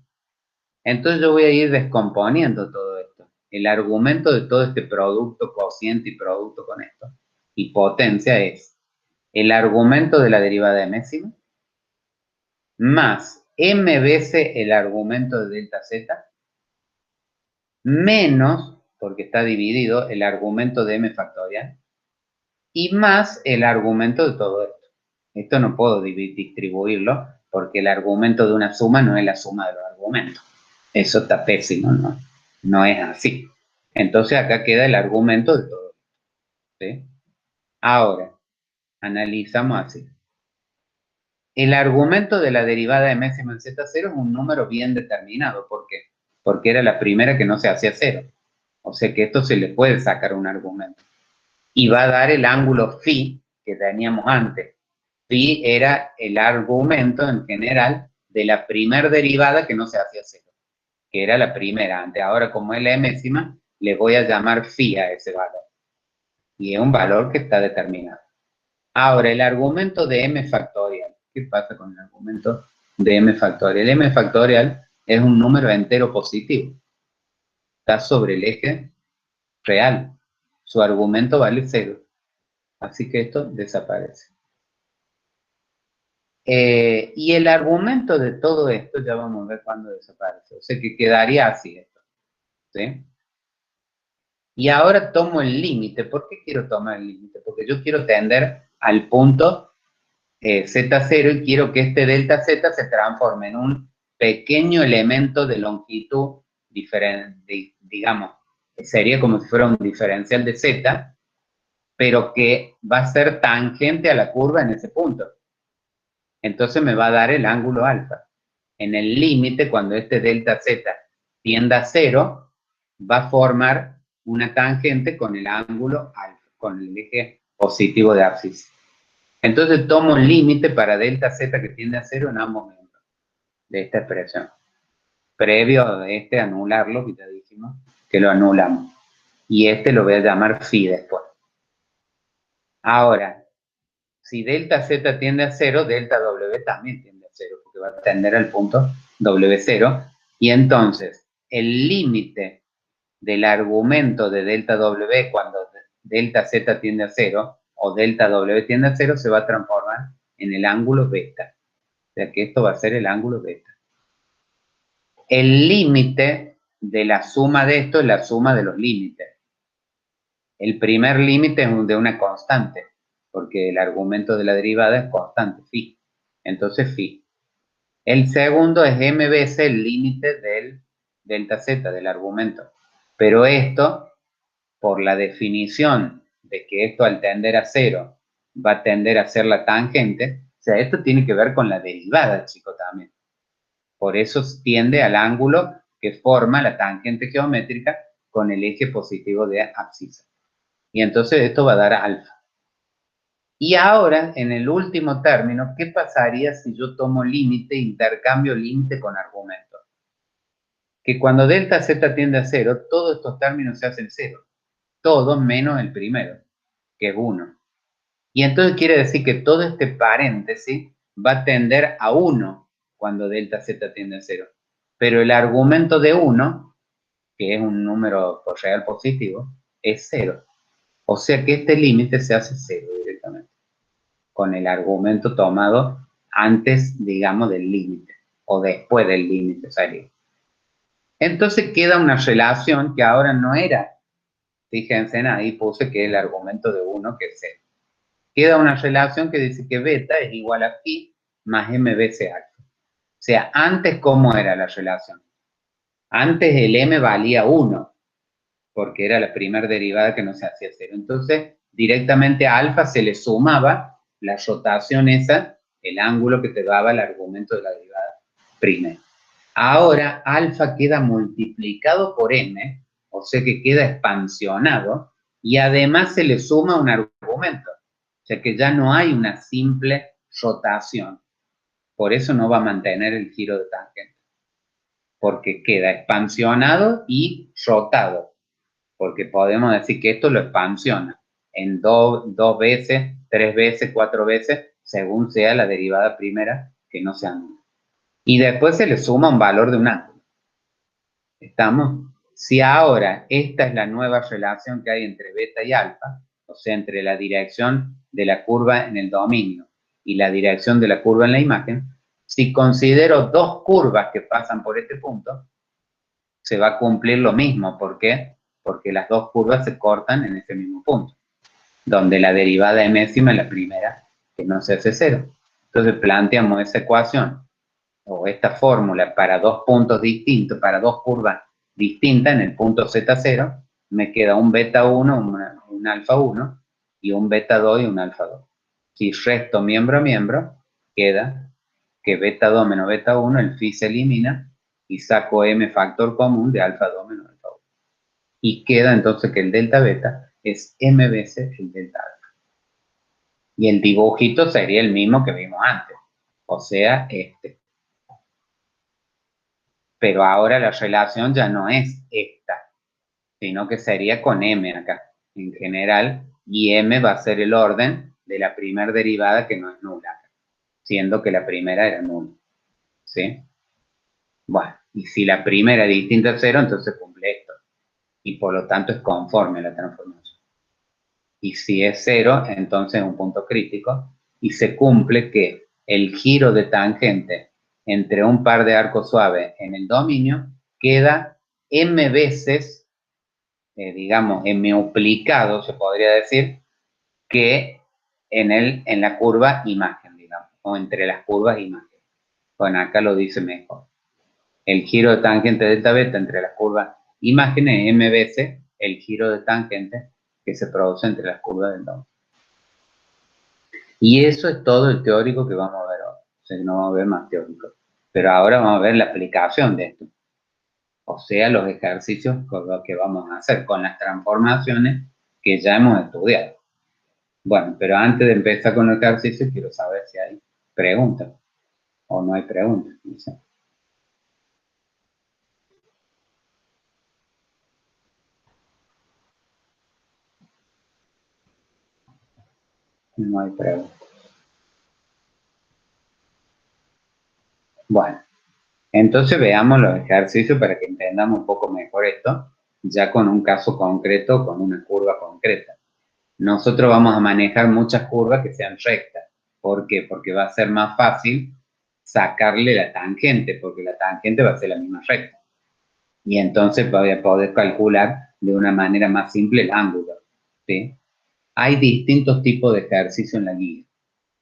Entonces yo voy a ir descomponiendo todo esto. El argumento de todo este producto, cociente y producto con esto, y potencia es el argumento de la derivada enésima más m veces el argumento de delta z menos, porque está dividido, el argumento de m factorial y más el argumento de todo esto. Esto no puedo distribuirlo porque el argumento de una suma no es la suma de los argumentos. Eso está pésimo, ¿no? No es así. Entonces acá queda el argumento de todo esto, ¿sí? Ahora, analizamos así. El argumento de la derivada de enésima en z0 es un número bien determinado. ¿Por qué? Porque era la primera que no se hacía cero. O sea que esto se le puede sacar un argumento. Y va a dar el ángulo phi que teníamos antes. Phi era el argumento en general de la primera derivada que no se hacía cero, que era la primera antes. Ahora, como es la enésima, le voy a llamar phi a ese valor. Y es un valor que está determinado. Ahora, el argumento de m factorial. ¿Qué pasa con el argumento de m factorial? El m factorial es un número entero positivo. Está sobre el eje real. Su argumento vale 0. Así que esto desaparece. Y el argumento de todo esto, ya vamos a ver cuándo desaparece. O sea que quedaría así esto, ¿sí? Y ahora tomo el límite. ¿Por qué quiero tomar el límite? Porque yo quiero tender al punto Z0 y quiero que este delta Z se transforme en un pequeño elemento de longitud diferente, digamos, sería como si fuera un diferencial de Z, pero que va a ser tangente a la curva en ese punto. Entonces me va a dar el ángulo alfa. En el límite, cuando este delta Z tienda a 0, va a formar una tangente con el ángulo alfa, con el eje positivo de abscisa. Entonces tomo un límite para delta Z que tiende a 0 en ambos miembros de esta expresión. Previo a anularlo, que ya dijimos que lo anulamos. Y lo voy a llamar phi después. Ahora, si delta Z tiende a 0, delta W también tiende a 0, porque va a tender al punto W0. Y entonces, el límite del argumento de delta W cuando delta Z tiende a 0 o delta W tiende a 0 se va a transformar en el ángulo beta. O sea que esto va a ser el ángulo beta. El límite de la suma de esto es la suma de los límites. El primer límite es de una constante, porque el argumento de la derivada es constante, phi. Entonces, phi. El segundo es m veces el límite del delta z, del argumento. Pero esto, por la definición de que esto al tender a 0 va a tender a ser la tangente, o sea, esto tiene que ver con la derivada, chicos, también. Por eso tiende al ángulo que forma la tangente geométrica con el eje positivo de abscisa. Y entonces esto va a dar alfa. Y ahora, en el último término, ¿qué pasaría si yo tomo límite, intercambio límite con argumento? Que cuando delta z tiende a 0, todos estos términos se hacen 0. Todos menos el primero, que es 1. Y entonces quiere decir que todo este paréntesis va a tender a 1 cuando delta z tiende a 0. Pero el argumento de 1, que es un número real positivo, es 0. O sea que este límite se hace 0 directamente, con el argumento tomado antes, digamos, del límite, o después del límite sería. Entonces queda una relación que ahora no era, fíjense, ahí puse que el argumento de 1 que es 0. Queda una relación que dice que beta es igual a phi más m veces alfa. O sea, antes, ¿cómo era la relación? Antes el m valía 1. porque era la primera derivada que no se hacía cero. Entonces, directamente a alfa se le sumaba la rotación esa, el ángulo que te daba el argumento de la derivada primera. Ahora, alfa queda multiplicado por m, o sea que queda expansionado, y además se le suma un argumento. O sea que ya no hay una simple rotación. Por eso no va a mantener el giro de tangente. Porque queda expansionado y rotado. Porque podemos decir que esto lo expansiona en dos veces, 3 veces, 4 veces, según sea la derivada primera que no se anula. Y después se le suma un valor de un ángulo. ¿Estamos? Si ahora esta es la nueva relación que hay entre beta y alfa, o sea, entre la dirección de la curva en el dominio y la dirección de la curva en la imagen, si considero dos curvas que pasan por este punto, se va a cumplir lo mismo. ¿Por qué? Porque las dos curvas se cortan en ese mismo punto, donde la derivada enésima es la primera, que no se hace cero. Entonces planteamos esa ecuación o esta fórmula para dos puntos distintos, para dos curvas distintas en el punto Z0, me queda un beta 1, un alfa 1, y un beta 2 y un alfa 2. Si resto miembro a miembro, queda que beta 2 menos beta 1, el phi se elimina, y saco m factor común de alfa 2 menos alfa 1. Y queda entonces que el delta beta es m veces el delta alfa. Y el dibujito sería el mismo que vimos antes, o sea, este. Pero ahora la relación ya no es esta, sino que sería con m acá, en general, y m va a ser el orden de la primera derivada que no es nula, siendo que la primera era nula, ¿sí? Bueno, y si la primera es distinta a cero, entonces cumple esto, y por lo tanto es conforme a la transformación. Y si es cero, entonces es un punto crítico, y se cumple que el giro de tangente entre un par de arcos suaves en el dominio queda m veces, digamos, m-uplicado, se podría decir, que en la curva imagen, digamos, o entre las curvas imagen. Bueno, acá lo dice mejor. El giro de tangente delta beta entre las curvas imágenes es m veces el giro de tangente que se produce entre las curvas del dominio. Y eso es todo el teórico que vamos a ver hoy. O sea, no vamos a ver más teórico. Pero ahora vamos a ver la aplicación de esto. O sea, los ejercicios que vamos a hacer con las transformaciones que ya hemos estudiado. Bueno, pero antes de empezar con el ejercicio, quiero saber si hay preguntas o no hay preguntas. No sé. No hay preguntas. Bueno, entonces veamos los ejercicios para que entendamos un poco mejor esto, ya con un caso concreto, con una curva concreta. Nosotros vamos a manejar muchas curvas que sean rectas. ¿Por qué? Porque va a ser más fácil sacarle la tangente, porque la tangente va a ser la misma recta. Y entonces voy a poder calcular de una manera más simple el ángulo, ¿sí? Hay distintos tipos de ejercicios en la guía.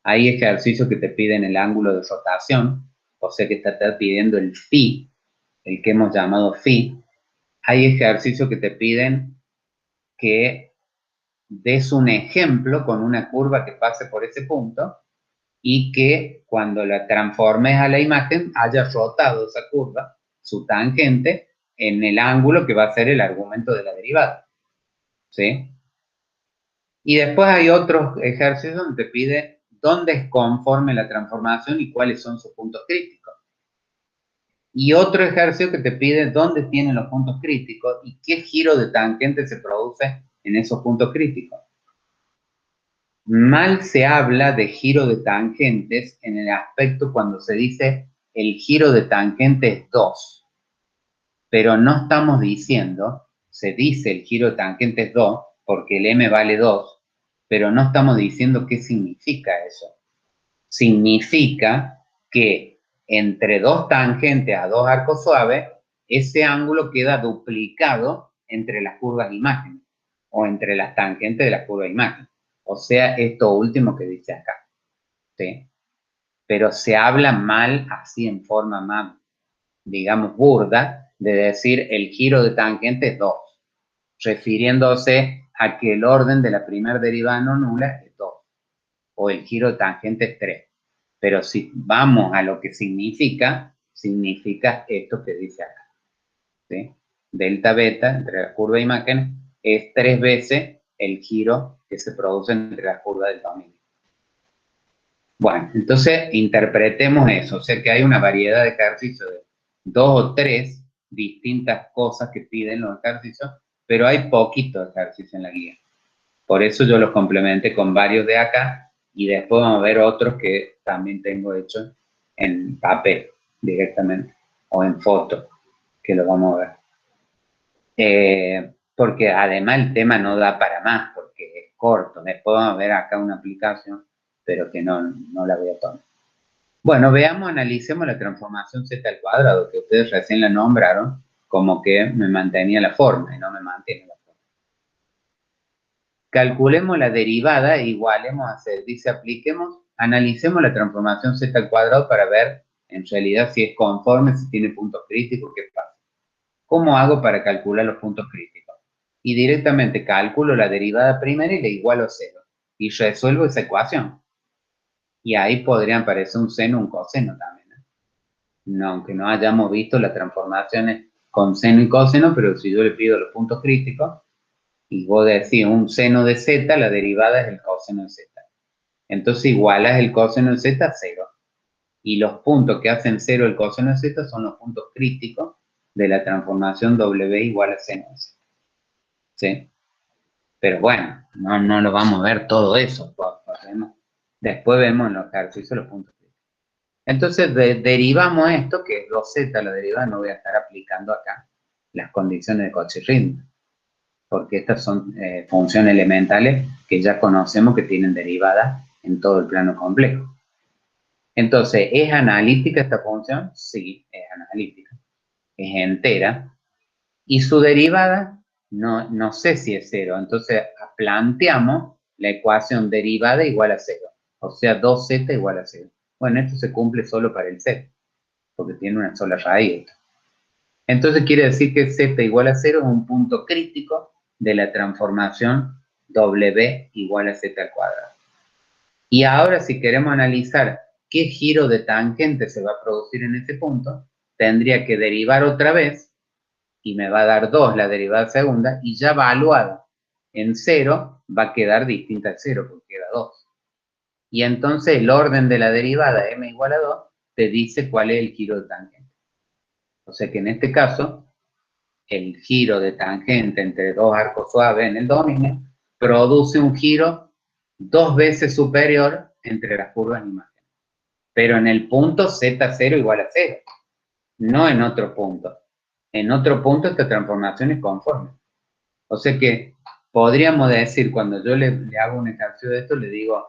Hay ejercicios que te piden el ángulo de rotación, o sea que te está pidiendo el phi, el que hemos llamado phi. Hay ejercicios que te piden que des un ejemplo con una curva que pase por ese punto y que cuando la transformes a la imagen haya rotado esa curva, su tangente, en el ángulo que va a ser el argumento de la derivada, ¿sí? Y después hay otros ejercicios donde te pide dónde es conforme la transformación y cuáles son sus puntos críticos. Y otro ejercicio que te pide dónde tienen los puntos críticos y qué giro de tangente se produce en esos puntos críticos. Mal se habla de giro de tangentes en el aspecto cuando se dice el giro de tangente es 2. Pero no estamos diciendo, se dice el giro de tangente es 2 porque el m vale 2, pero no estamos diciendo qué significa eso. Significa que entre dos tangentes a dos arcos suaves, ese ángulo queda duplicado entre las curvas imágenes o entre las tangentes de las curvas imágenes. O sea, esto último que dice acá, ¿sí? Pero se habla mal así en forma más, digamos, burda, de decir el giro de tangente es 2. refiriéndose a que el orden de la primera derivada no nula es 2, o el giro de tangente es 3. Pero si vamos a lo que significa esto que dice acá, ¿sí? Delta beta entre la curva de imagen es 3 veces el giro que se produce entre las curvas del dominio. Bueno, entonces interpretemos eso, o sea que hay una variedad de ejercicios de 2 o 3 distintas cosas que piden los ejercicios, pero hay poquitos ejercicios en la guía. Por eso yo los complementé con varios de acá y después vamos a ver otros que también tengo hechos en papel directamente o en foto, que lo vamos a ver. Porque además el tema no da para más, porque es corto. Después vamos a ver acá una aplicación, pero que no la voy a tomar. Bueno, veamos, analicemos la transformación z al cuadrado, que ustedes recién la nombraron como que me mantenía la forma y no me mantiene la forma. Calculemos la derivada, igualemos a z, dice apliquemos, analicemos la transformación z al cuadrado para ver en realidad si es conforme, si tiene puntos críticos, qué pasa. ¿Cómo hago para calcular los puntos críticos? Y directamente calculo la derivada primera y la igualo a 0. Y resuelvo esa ecuación. Y ahí podrían aparecer un seno, un coseno también. No, aunque no hayamos visto las transformaciones con seno y coseno, pero si yo le pido los puntos críticos, y vos decís un seno de z, la derivada es el coseno de z. Entonces igualas el coseno de z a 0. Y los puntos que hacen 0 el coseno de z son los puntos críticos de la transformación W igual a seno de z. ¿Sí? Pero bueno, no lo vamos a ver todo eso. Después vemos en los ejercicios los puntos críticos. Entonces derivamos esto, que es 2z la derivada, no voy a estar aplicando acá las condiciones de Cauchy-Riemann, porque estas son funciones elementales que ya conocemos que tienen derivada en todo el plano complejo. Entonces, ¿es analítica esta función? Sí, es analítica. Es entera. Y su derivada, no sé si es 0. Entonces, planteamos la ecuación derivada igual a 0. O sea, 2z igual a 0. Bueno, esto se cumple solo para el z, porque tiene una sola raíz. Entonces, quiere decir que z igual a 0 es un punto crítico de la transformación w igual a z al cuadrado. Y ahora, si queremos analizar qué giro de tangente se va a producir en ese punto, tendría que derivar otra vez, y me va a dar 2 la derivada segunda, y ya evaluada en 0, va a quedar distinta al 0, porque queda 2. Y entonces el orden de la derivada m igual a 2 te dice cuál es el giro de tangente. O sea que en este caso, el giro de tangente entre dos arcos suaves en el dominio produce un giro 2 veces superior entre las curvas de imagen. Pero en el punto z0 igual a 0, no en otro punto. En otro punto esta transformación es conforme. O sea que podríamos decir, cuando yo le hago un ejercicio de esto, le digo,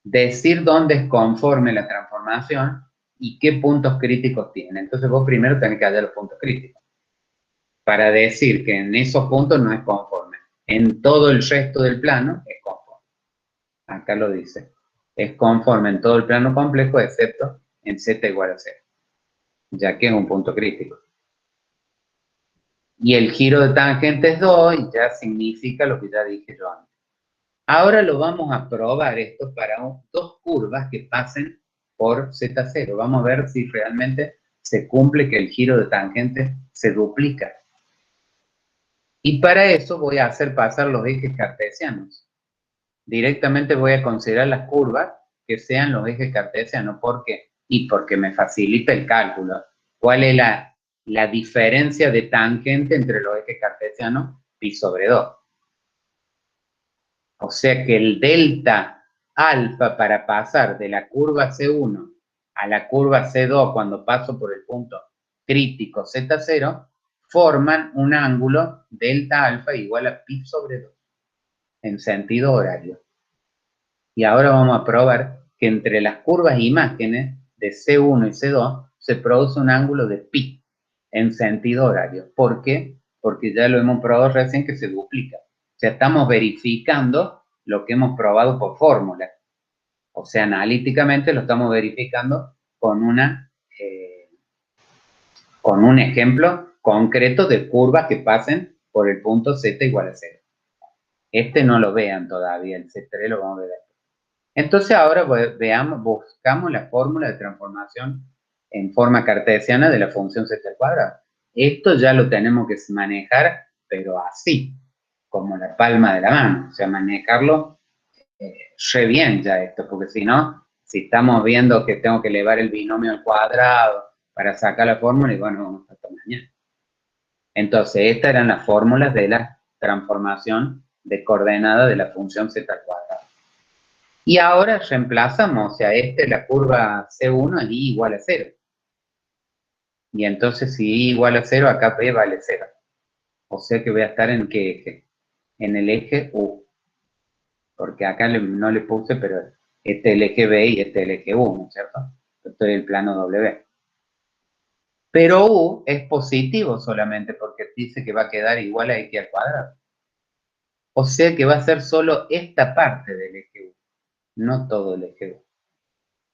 decir dónde es conforme la transformación y qué puntos críticos tiene. Entonces vos primero tenés que hallar los puntos críticos, para decir que en esos puntos no es conforme. En todo el resto del plano es conforme. Acá lo dice. Es conforme en todo el plano complejo, excepto en z igual a 0, ya que es un punto crítico. Y el giro de tangente es 2 y ya significa lo que ya dije yo antes. Ahora lo vamos a probar esto para dos curvas que pasen por z0. Vamos a ver si realmente se cumple que el giro de tangente se duplica. Y para eso voy a hacer pasar los ejes cartesianos. Directamente voy a considerar las curvas que sean los ejes cartesianos. ¿Por qué? Y porque me facilita el cálculo. ¿Cuál es la diferencia de tangente entre los ejes cartesianos? Pi sobre 2. O sea que el delta alfa para pasar de la curva C1 a la curva C2 cuando paso por el punto crítico Z0, forman un ángulo delta alfa igual a pi sobre 2 en sentido horario. Y ahora vamos a probar que entre las curvas imágenes de C1 y C2 se produce un ángulo de pi en sentido horario. ¿Por qué? Porque ya lo hemos probado recién que se duplica. O sea, estamos verificando lo que hemos probado por fórmula. O sea, analíticamente lo estamos verificando con un ejemplo concreto de curvas que pasen por el punto z igual a 0. Este no lo vean todavía, el C3 lo vamos a ver. Entonces ahora buscamos la fórmula de transformación en forma cartesiana de la función z al cuadrado. Esto ya lo tenemos que manejar, pero así, como la palma de la mano. O sea, manejarlo re bien ya esto, porque si no, si estamos viendo que tengo que elevar el binomio al cuadrado para sacar la fórmula, y bueno, vamos hasta mañana. Entonces, estas eran las fórmulas de la transformación de coordenada de la función z al cuadrado. Y ahora reemplazamos, o sea, la curva C1 es I igual a 0. Y entonces si I igual a 0, acá P vale 0. O sea que voy a estar ¿en qué eje? En el eje U. Porque acá no le puse, pero este es el eje B y este es el eje U, ¿no es cierto? Estoy en el plano W. Pero U es positivo solamente porque dice que va a quedar igual a X al cuadrado. O sea que va a ser solo esta parte del eje U, no todo el eje U.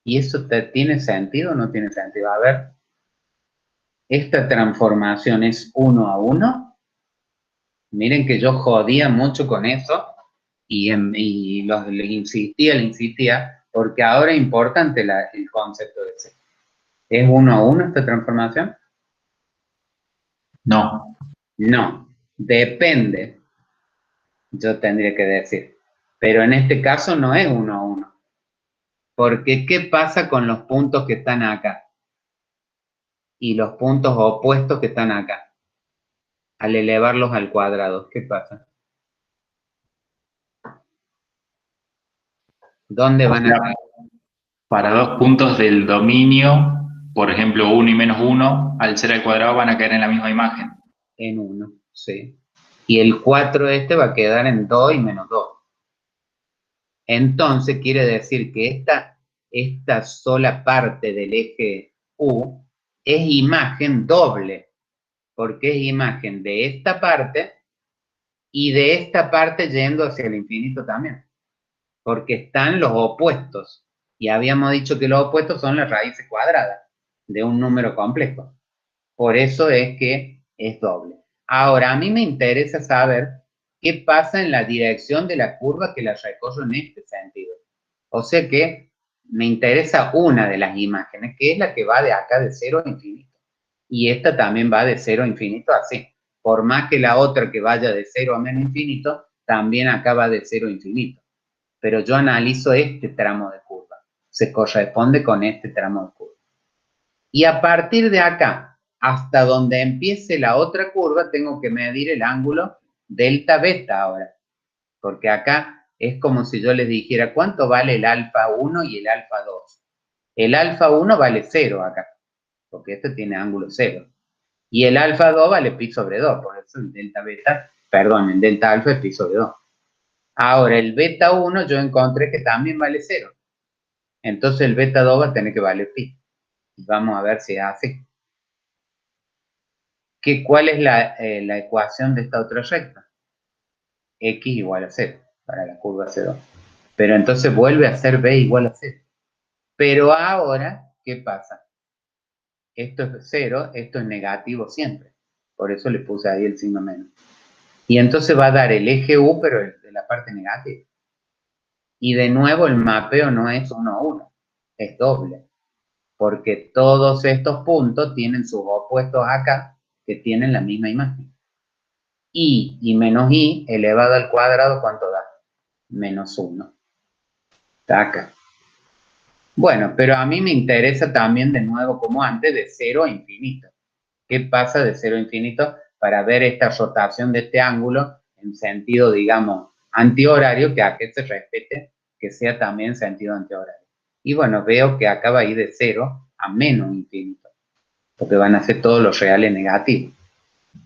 ¿Y eso tiene sentido o no tiene sentido? A ver, esta transformación es 1 a 1. Miren que yo jodía mucho con eso y le insistía, porque ahora es importante el concepto de C. ¿Es 1 a 1 esta transformación? No. No, depende, yo tendría que decir. Pero en este caso no es 1 a 1. Porque ¿qué pasa con los puntos que están acá? Y los puntos opuestos que están acá. Al elevarlos al cuadrado, ¿qué pasa? ¿Dónde van a estar? Para dos puntos del dominio, por ejemplo, 1 y menos 1, al ser al cuadrado van a caer en la misma imagen. En 1, sí. Y el 4 este va a quedar en 2 y menos 2. Entonces quiere decir que esta sola parte del eje U es imagen doble, porque es imagen de esta parte y de esta parte yendo hacia el infinito también, porque están los opuestos. Y habíamos dicho que los opuestos son las raíces cuadradas de un número complejo. Por eso es que es doble. Ahora, a mí me interesa saber qué pasa en la dirección de la curva que la recorro en este sentido. O sea que me interesa una de las imágenes, que es la que va de acá de 0 a infinito. Y esta también va de 0 a infinito así. Por más que la otra que vaya de 0 a menos infinito, también acá va de 0 a infinito. Pero yo analizo este tramo de curva. Se corresponde con este tramo de curva. Y a partir de acá, hasta donde empiece la otra curva, tengo que medir el ángulo delta beta ahora. Porque acá es como si yo les dijera, ¿cuánto vale el alfa 1 y el alfa 2? El alfa 1 vale 0 acá, porque este tiene ángulo 0. Y el alfa 2 vale pi sobre 2, por eso el delta beta, perdón, el delta alfa es pi sobre 2. Ahora, el beta 1 yo encontré que también vale 0. Entonces el beta 2 va a tener que valer pi. Y vamos a ver si es así. ¿Cuál es la ecuación de esta otra recta? X igual a 0 para la curva C2. Pero entonces vuelve a ser B igual a 0. Pero ahora, ¿qué pasa? Esto es 0, esto es negativo siempre. Por eso le puse ahí el signo menos. Y entonces va a dar el eje U, pero de la parte negativa. Y de nuevo el mapeo no es 1 a 1, es doble. Porque todos estos puntos tienen sus opuestos acá, que tienen la misma imagen. I y menos I elevado al cuadrado, ¿cuánto da? Menos 1. Está acá. Bueno, pero a mí me interesa también de nuevo, como antes, de 0 a infinito. ¿Qué pasa de 0 a infinito? Para ver esta rotación de este ángulo en sentido, digamos, antihorario, que a que se respete, que sea también sentido antihorario. Y bueno, veo que acá va a ir de 0 a menos infinito, porque van a ser todos los reales negativos,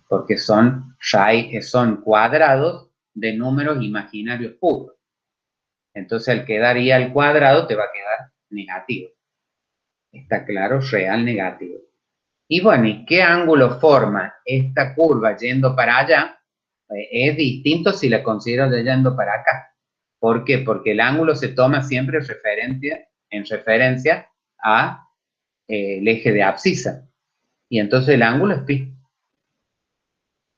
porque son cuadrados de números imaginarios puros. Entonces, al quedar i al cuadrado, te va a quedar negativo. Está claro, real negativo. Y bueno, ¿y qué ángulo forma esta curva yendo para allá? Es distinto si la considero yendo para acá. ¿Por qué? Porque el ángulo se toma siempre en referencia a el eje de abscisa. Y entonces el ángulo es pi.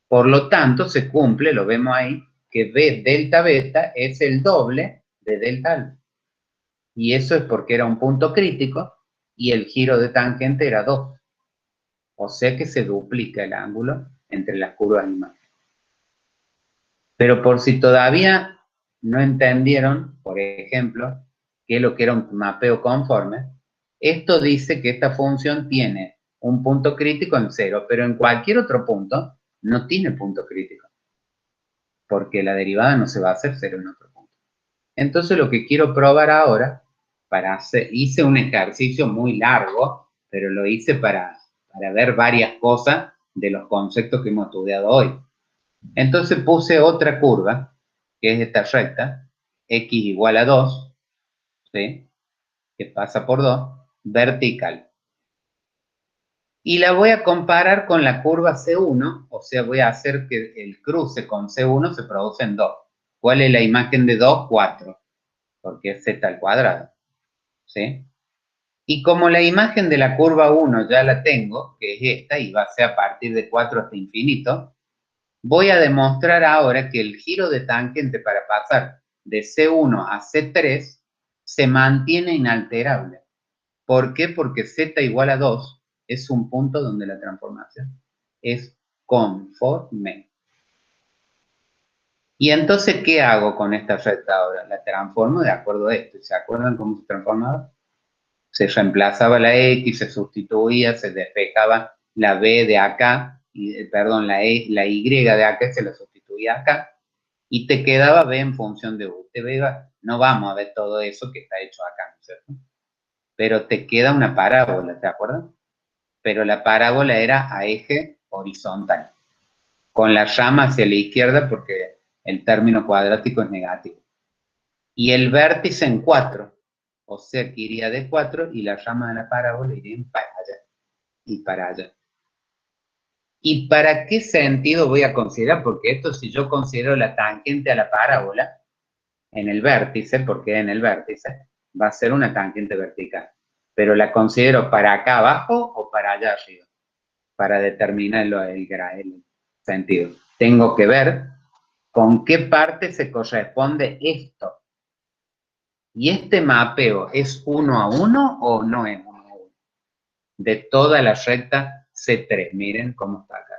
Por lo tanto, se cumple, lo vemos ahí, que B delta beta es el doble de delta alfa. Y eso es porque era un punto crítico y el giro de tangente era 2. O sea que se duplica el ángulo entre las curvas de imagen. Pero por si todavía no entendieron, por ejemplo, qué es lo que era un mapeo conforme, esto dice que esta función tiene un punto crítico en 0, pero en cualquier otro punto no tiene punto crítico, porque la derivada no se va a hacer 0 en otro punto. Entonces lo que quiero probar ahora, hice un ejercicio muy largo, pero lo hice para ver varias cosas de los conceptos que hemos estudiado hoy. Entonces puse otra curva, que es esta recta, x igual a 2, ¿sí? Que pasa por 2, vertical. Y la voy a comparar con la curva C1, o sea, voy a hacer que el cruce con C1 se produce en 2. ¿Cuál es la imagen de 2? 4, porque es z al cuadrado, ¿sí? Y como la imagen de la curva 1 ya la tengo, que es esta, y va a ser a partir de 4 hasta infinito, voy a demostrar ahora que el giro de tangente para pasar de C1 a C3 se mantiene inalterable. ¿Por qué? Porque z igual a 2 es un punto donde la transformación es conforme. Y entonces, ¿qué hago con esta recta ahora? La transformo de acuerdo a esto. ¿Se acuerdan cómo se transformaba? Se reemplazaba la X, se sustituía, se despejaba la B de acá, perdón, la Y de acá se la sustituía acá, y te quedaba B en función de U. Usted vea, no vamos a ver todo eso que está hecho acá, ¿no es cierto? Pero te queda una parábola, ¿te acuerdas? Pero la parábola era a eje horizontal, con la llama hacia la izquierda porque el término cuadrático es negativo. Y el vértice en 4, o sea que iría de 4 y la llama de la parábola iría para allá y para allá. ¿Y para qué sentido voy a considerar? Porque esto, si yo considero la tangente a la parábola en el vértice, porque en el vértice va a ser una tangente vertical, pero la considero para acá abajo o para allá arriba, para determinar el sentido. Tengo que ver con qué parte se corresponde esto. ¿Y este mapeo es 1 a 1 o no es 1 a 1? De toda la recta C3, miren cómo está acá.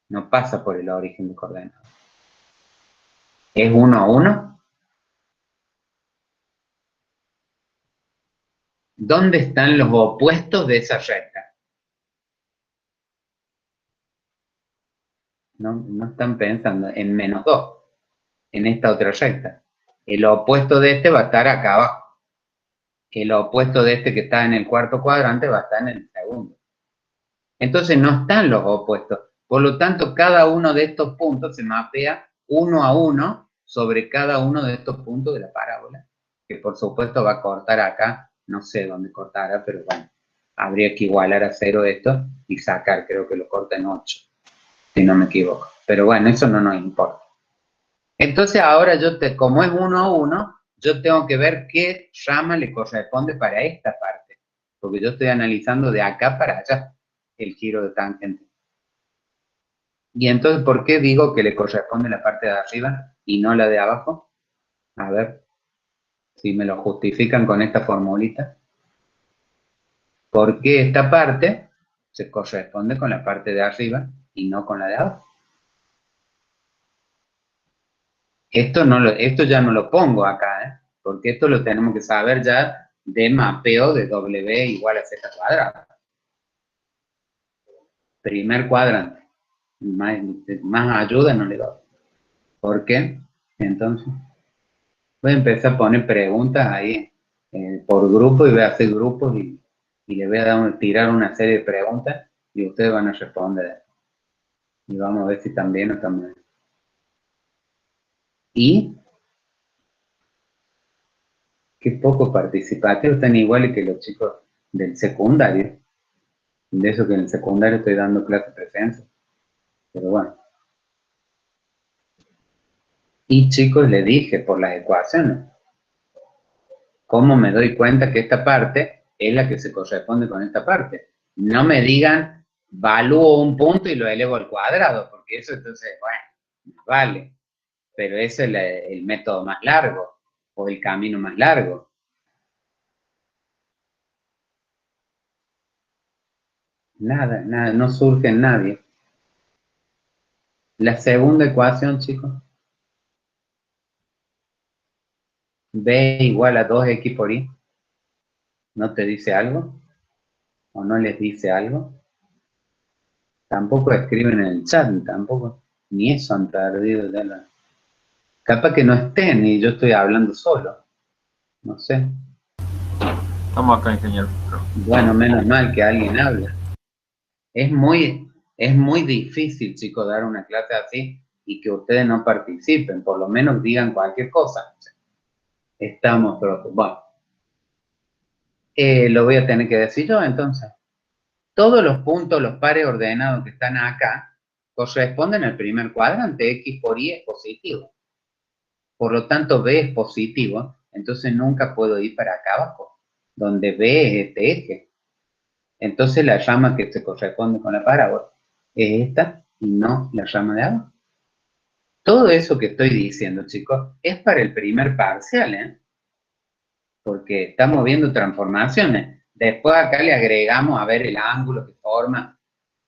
No pasa por el origen de coordenadas. ¿Es 1 a 1? ¿Dónde están los opuestos de esa recta? No están pensando en menos 2, en esta otra recta. El opuesto de este va a estar acá abajo. El opuesto de este que está en el cuarto cuadrante va a estar en el segundo. Entonces no están los opuestos. Por lo tanto, cada uno de estos puntos se mapea 1 a 1 sobre cada uno de estos puntos de la parábola, que por supuesto va a cortar acá, no sé dónde cortará, pero bueno, habría que igualar a 0 esto y sacar, creo que lo corta en 8, si no me equivoco. Pero bueno, eso no nos importa. Entonces ahora como es 1 a 1, yo tengo que ver qué llama le corresponde para esta parte, porque yo estoy analizando de acá para allá el giro de tangente. Y entonces, ¿por qué digo que le corresponde la parte de arriba y no la de abajo? A ver si me lo justifican con esta formulita. ¿Por qué esta parte se corresponde con la parte de arriba y no con la de abajo? Esto ya no lo pongo acá, porque esto lo tenemos que saber ya de mapeo de W igual a Z cuadrado. Primer cuadrante. Más ayuda no le doy. ¿Por qué? Entonces, voy a empezar a poner preguntas ahí por grupo y voy a hacer grupos y le voy a tirar una serie de preguntas y ustedes van a responder. Y vamos a ver si también o también. Y qué poco participativos, están iguales que los chicos del secundario. De eso que en el secundario estoy dando clases presencia. Pero bueno. Y chicos, le dije por las ecuaciones. ¿Cómo me doy cuenta que esta parte es la que se corresponde con esta parte? No me digan valúo un punto y lo elevo al cuadrado, porque eso entonces, bueno, vale. Pero ese es el método más largo, o el camino más largo. Nada, nada, no surge en nadie. La segunda ecuación, chicos. B igual a 2x por y. ¿No te dice algo? ¿O no les dice algo? Tampoco escriben en el chat, tampoco. Ni eso han perdido. Capaz que no estén y yo estoy hablando solo. No sé. Estamos acá, ingeniero. Bueno, menos mal que alguien habla. Es muy difícil, chicos, dar una clase así y que ustedes no participen. Por lo menos digan cualquier cosa. Estamos, pero bueno. Lo voy a tener que decir yo, entonces. Todos los puntos, los pares ordenados que están acá, corresponden al primer cuadrante. X por y es positivo. Por lo tanto, B es positivo. Entonces nunca puedo ir para acá abajo, donde B es este eje. Entonces la llama que se corresponde con la parábola es esta y no la llama de abajo. Todo eso que estoy diciendo, chicos, es para el primer parcial, ¿eh? Porque estamos viendo transformaciones. Después acá le agregamos a ver el ángulo que forma,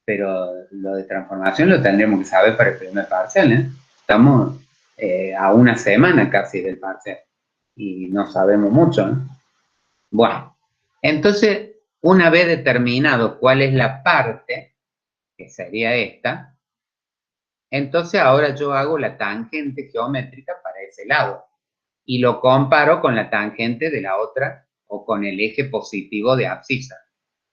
pero lo de transformación lo tendremos que saber para el primer parcial, ¿eh? Estamos a una semana casi del parcial y no sabemos mucho, ¿no? Bueno, entonces, una vez determinado cuál es la parte, que sería esta, entonces ahora yo hago la tangente geométrica para ese lado y lo comparo con la tangente de la otra o con el eje positivo de abscisa.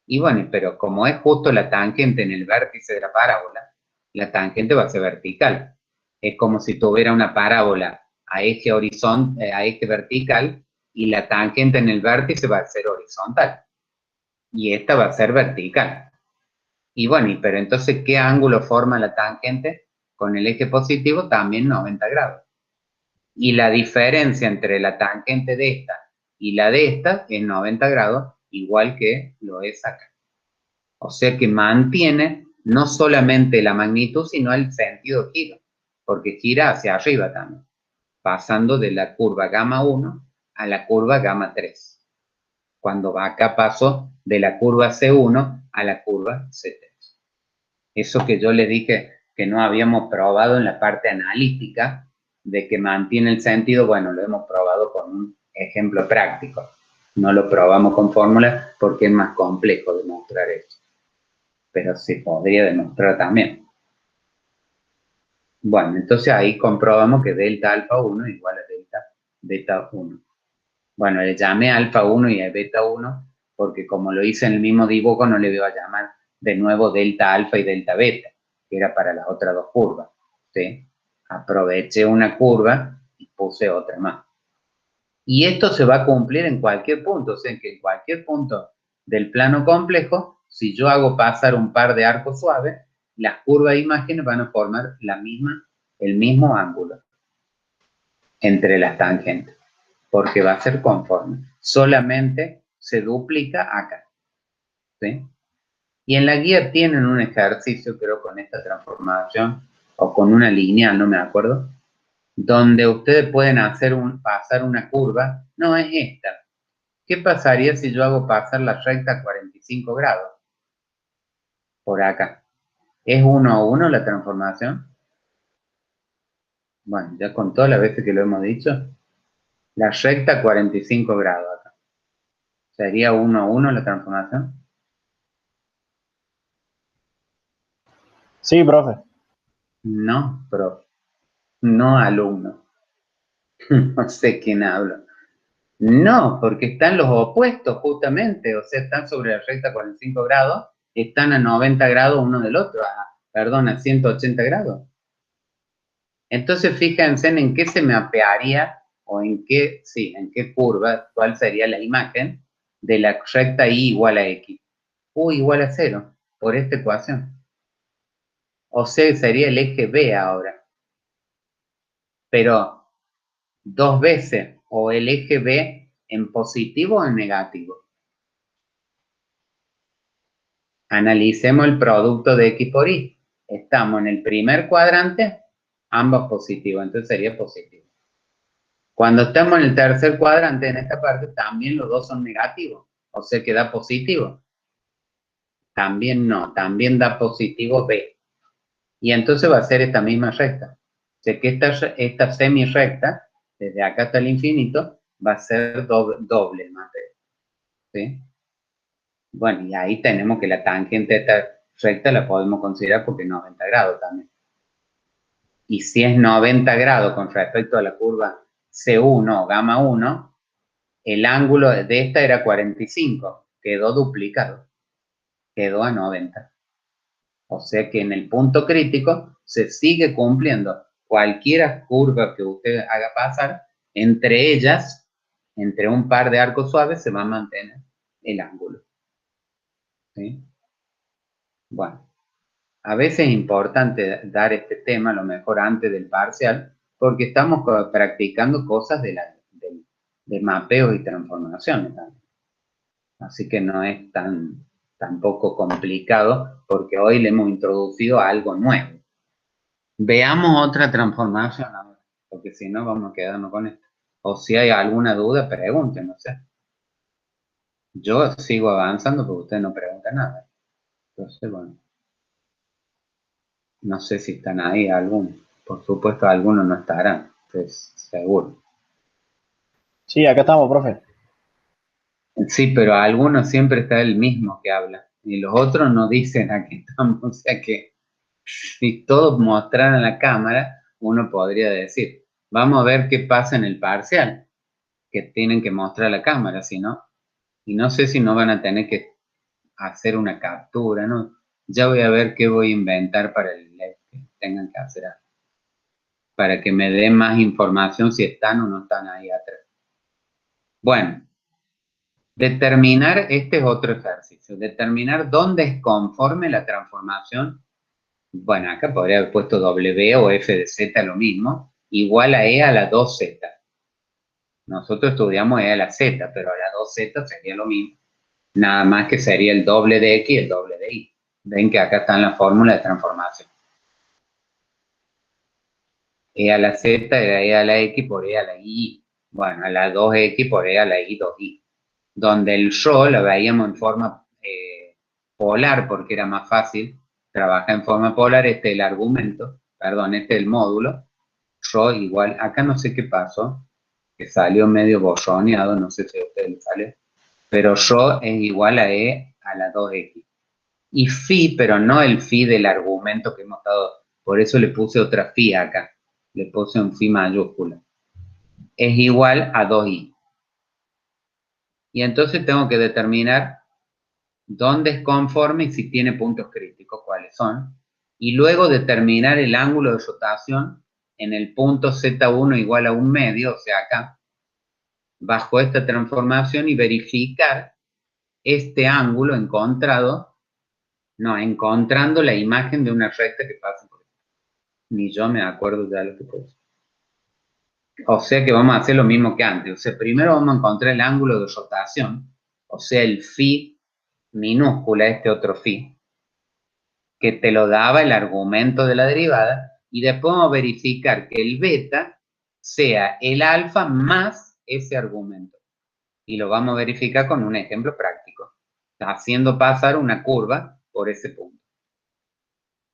Y bueno, pero como es justo la tangente en el vértice de la parábola, la tangente va a ser vertical. Es como si tuviera una parábola a eje a eje vertical y la tangente en el vértice va a ser horizontal. Y esta va a ser vertical. Y bueno, pero entonces, ¿qué ángulo forma la tangente? Con el eje positivo también 90 grados. Y la diferencia entre la tangente de esta y la de esta es 90 grados, igual que lo es acá. O sea que mantiene no solamente la magnitud, sino el sentido giro, porque gira hacia arriba también, pasando de la curva gamma 1 a la curva gamma 3. Cuando acá paso de la curva C1 a la curva C3. Eso que yo le dije que no habíamos probado en la parte analítica, de que mantiene el sentido, bueno, lo hemos probado con un ejemplo práctico. No lo probamos con fórmula porque es más complejo demostrar eso. Pero se podría demostrar también. Bueno, entonces ahí comprobamos que delta alfa 1 igual a delta beta 1. Bueno, le llamé alfa 1 y a beta 1 porque como lo hice en el mismo dibujo no le voy a llamar de nuevo delta alfa y delta beta, que era para las otras dos curvas. ¿Sí? Aproveché una curva y puse otra más. Y esto se va a cumplir en cualquier punto, o sea, que en cualquier punto del plano complejo, si yo hago pasar un par de arcos suaves, las curvas de imágenes van a formar el mismo ángulo entre las tangentes, porque va a ser conforme. Solamente se duplica acá. ¿Sí? Y en la guía tienen un ejercicio, creo, con esta transformación, o con una línea, no me acuerdo, donde ustedes pueden pasar una curva. No es esta. ¿Qué pasaría si yo hago pasar la recta a 45 grados? Por acá. ¿Es 1 a 1 la transformación? Bueno, ya con todas las veces que lo hemos dicho. La recta a 45 grados acá. ¿Sería 1 a 1 la transformación? Sí, profe. No, profe. No, alumno. No sé quién habla. No, porque están los opuestos justamente. O sea, están sobre la recta a 45 grados. Están a 90 grados uno del otro. Perdón, a 180 grados. Entonces, fíjense en qué se mapearía o en qué curva, cuál sería la imagen de la recta y igual a x. Igual a 0, por esta ecuación. O sea, sería el eje B ahora. Pero dos veces, o el eje B en positivo o en negativo. Analicemos el producto de X por Y. Estamos en el primer cuadrante, ambos positivos, entonces sería positivo. Cuando estamos en el tercer cuadrante, en esta parte, también los dos son negativos, o sea que da positivo. También no, también da positivo B. Y entonces va a ser esta misma recta. O sea que esta semi-recta, desde acá hasta el infinito, va a ser doble más B. ¿Sí? Bueno, y ahí tenemos que la tangente de esta recta la podemos considerar porque es 90 grados también. Y si es 90 grados con respecto a la curva C1 o gamma 1, el ángulo de esta era 45, quedó duplicado, quedó a 90. O sea que en el punto crítico se sigue cumpliendo cualquier curva que usted haga pasar, entre ellas, entre un par de arcos suaves, se va a mantener el ángulo. ¿Sí? Bueno, a veces es importante dar este tema, a lo mejor antes del parcial, porque estamos practicando cosas de mapeos y transformaciones también. Así que no es tampoco complicado, porque hoy le hemos introducido algo nuevo. Veamos otra transformación ahora, porque si no vamos a quedarnos con esto. O si hay alguna duda, pregunten, no sé. Yo sigo avanzando porque usted no pregunta nada. Entonces, bueno. No sé si están ahí algunos. Por supuesto, algunos no estarán, pues seguro. Sí, acá estamos, profe. Sí, pero algunos siempre está el mismo que habla. Y los otros no dicen aquí estamos. O sea que si todos mostraran la cámara, uno podría decir, vamos a ver qué pasa en el parcial, que tienen que mostrar la cámara, si no. Y no sé si no van a tener que hacer una captura, ¿no? Ya voy a ver qué voy a inventar para el que tengan que hacer algo, para que me den más información si están o no están ahí atrás. Bueno, determinar, este es otro ejercicio, determinar dónde es conforme la transformación. Bueno, acá podría haber puesto W o F de Z, lo mismo, igual a E a la 2Z. Nosotros estudiamos E a la Z, pero a la 2Z sería lo mismo. Nada más que sería el doble de X y el doble de Y. Ven que acá está en la fórmula de transformación. E a la Z era E a la X por E a la Y. Bueno, a la 2X por E a la Y 2Y. Donde el yo lo veíamos en forma polar porque era más fácil trabajar en forma polar. Este es el argumento, perdón, este es el módulo. Yo igual, acá no sé qué pasó, que salió medio borroneado, no sé si a ustedes les sale, pero yo es igual a E a la 2X. Y phi, pero no el phi del argumento que hemos dado, por eso le puse otra phi acá, le puse un phi mayúscula. Es igual a 2i. Y entonces tengo que determinar dónde es conforme y si tiene puntos críticos, cuáles son. Y luego determinar el ángulo de rotación en el punto Z1 igual a 1/2, o sea acá, bajo esta transformación y verificar este ángulo encontrando la imagen de una recta que pasa por aquí. Ni yo me acuerdo ya lo que puse. O sea que vamos a hacer lo mismo que antes. O sea, primero vamos a encontrar el ángulo de rotación, o sea, el phi minúscula, este otro phi, que te lo daba el argumento de la derivada, y después vamos a verificar que el beta sea el alfa más ese argumento. Y lo vamos a verificar con un ejemplo práctico, haciendo pasar una curva por ese punto.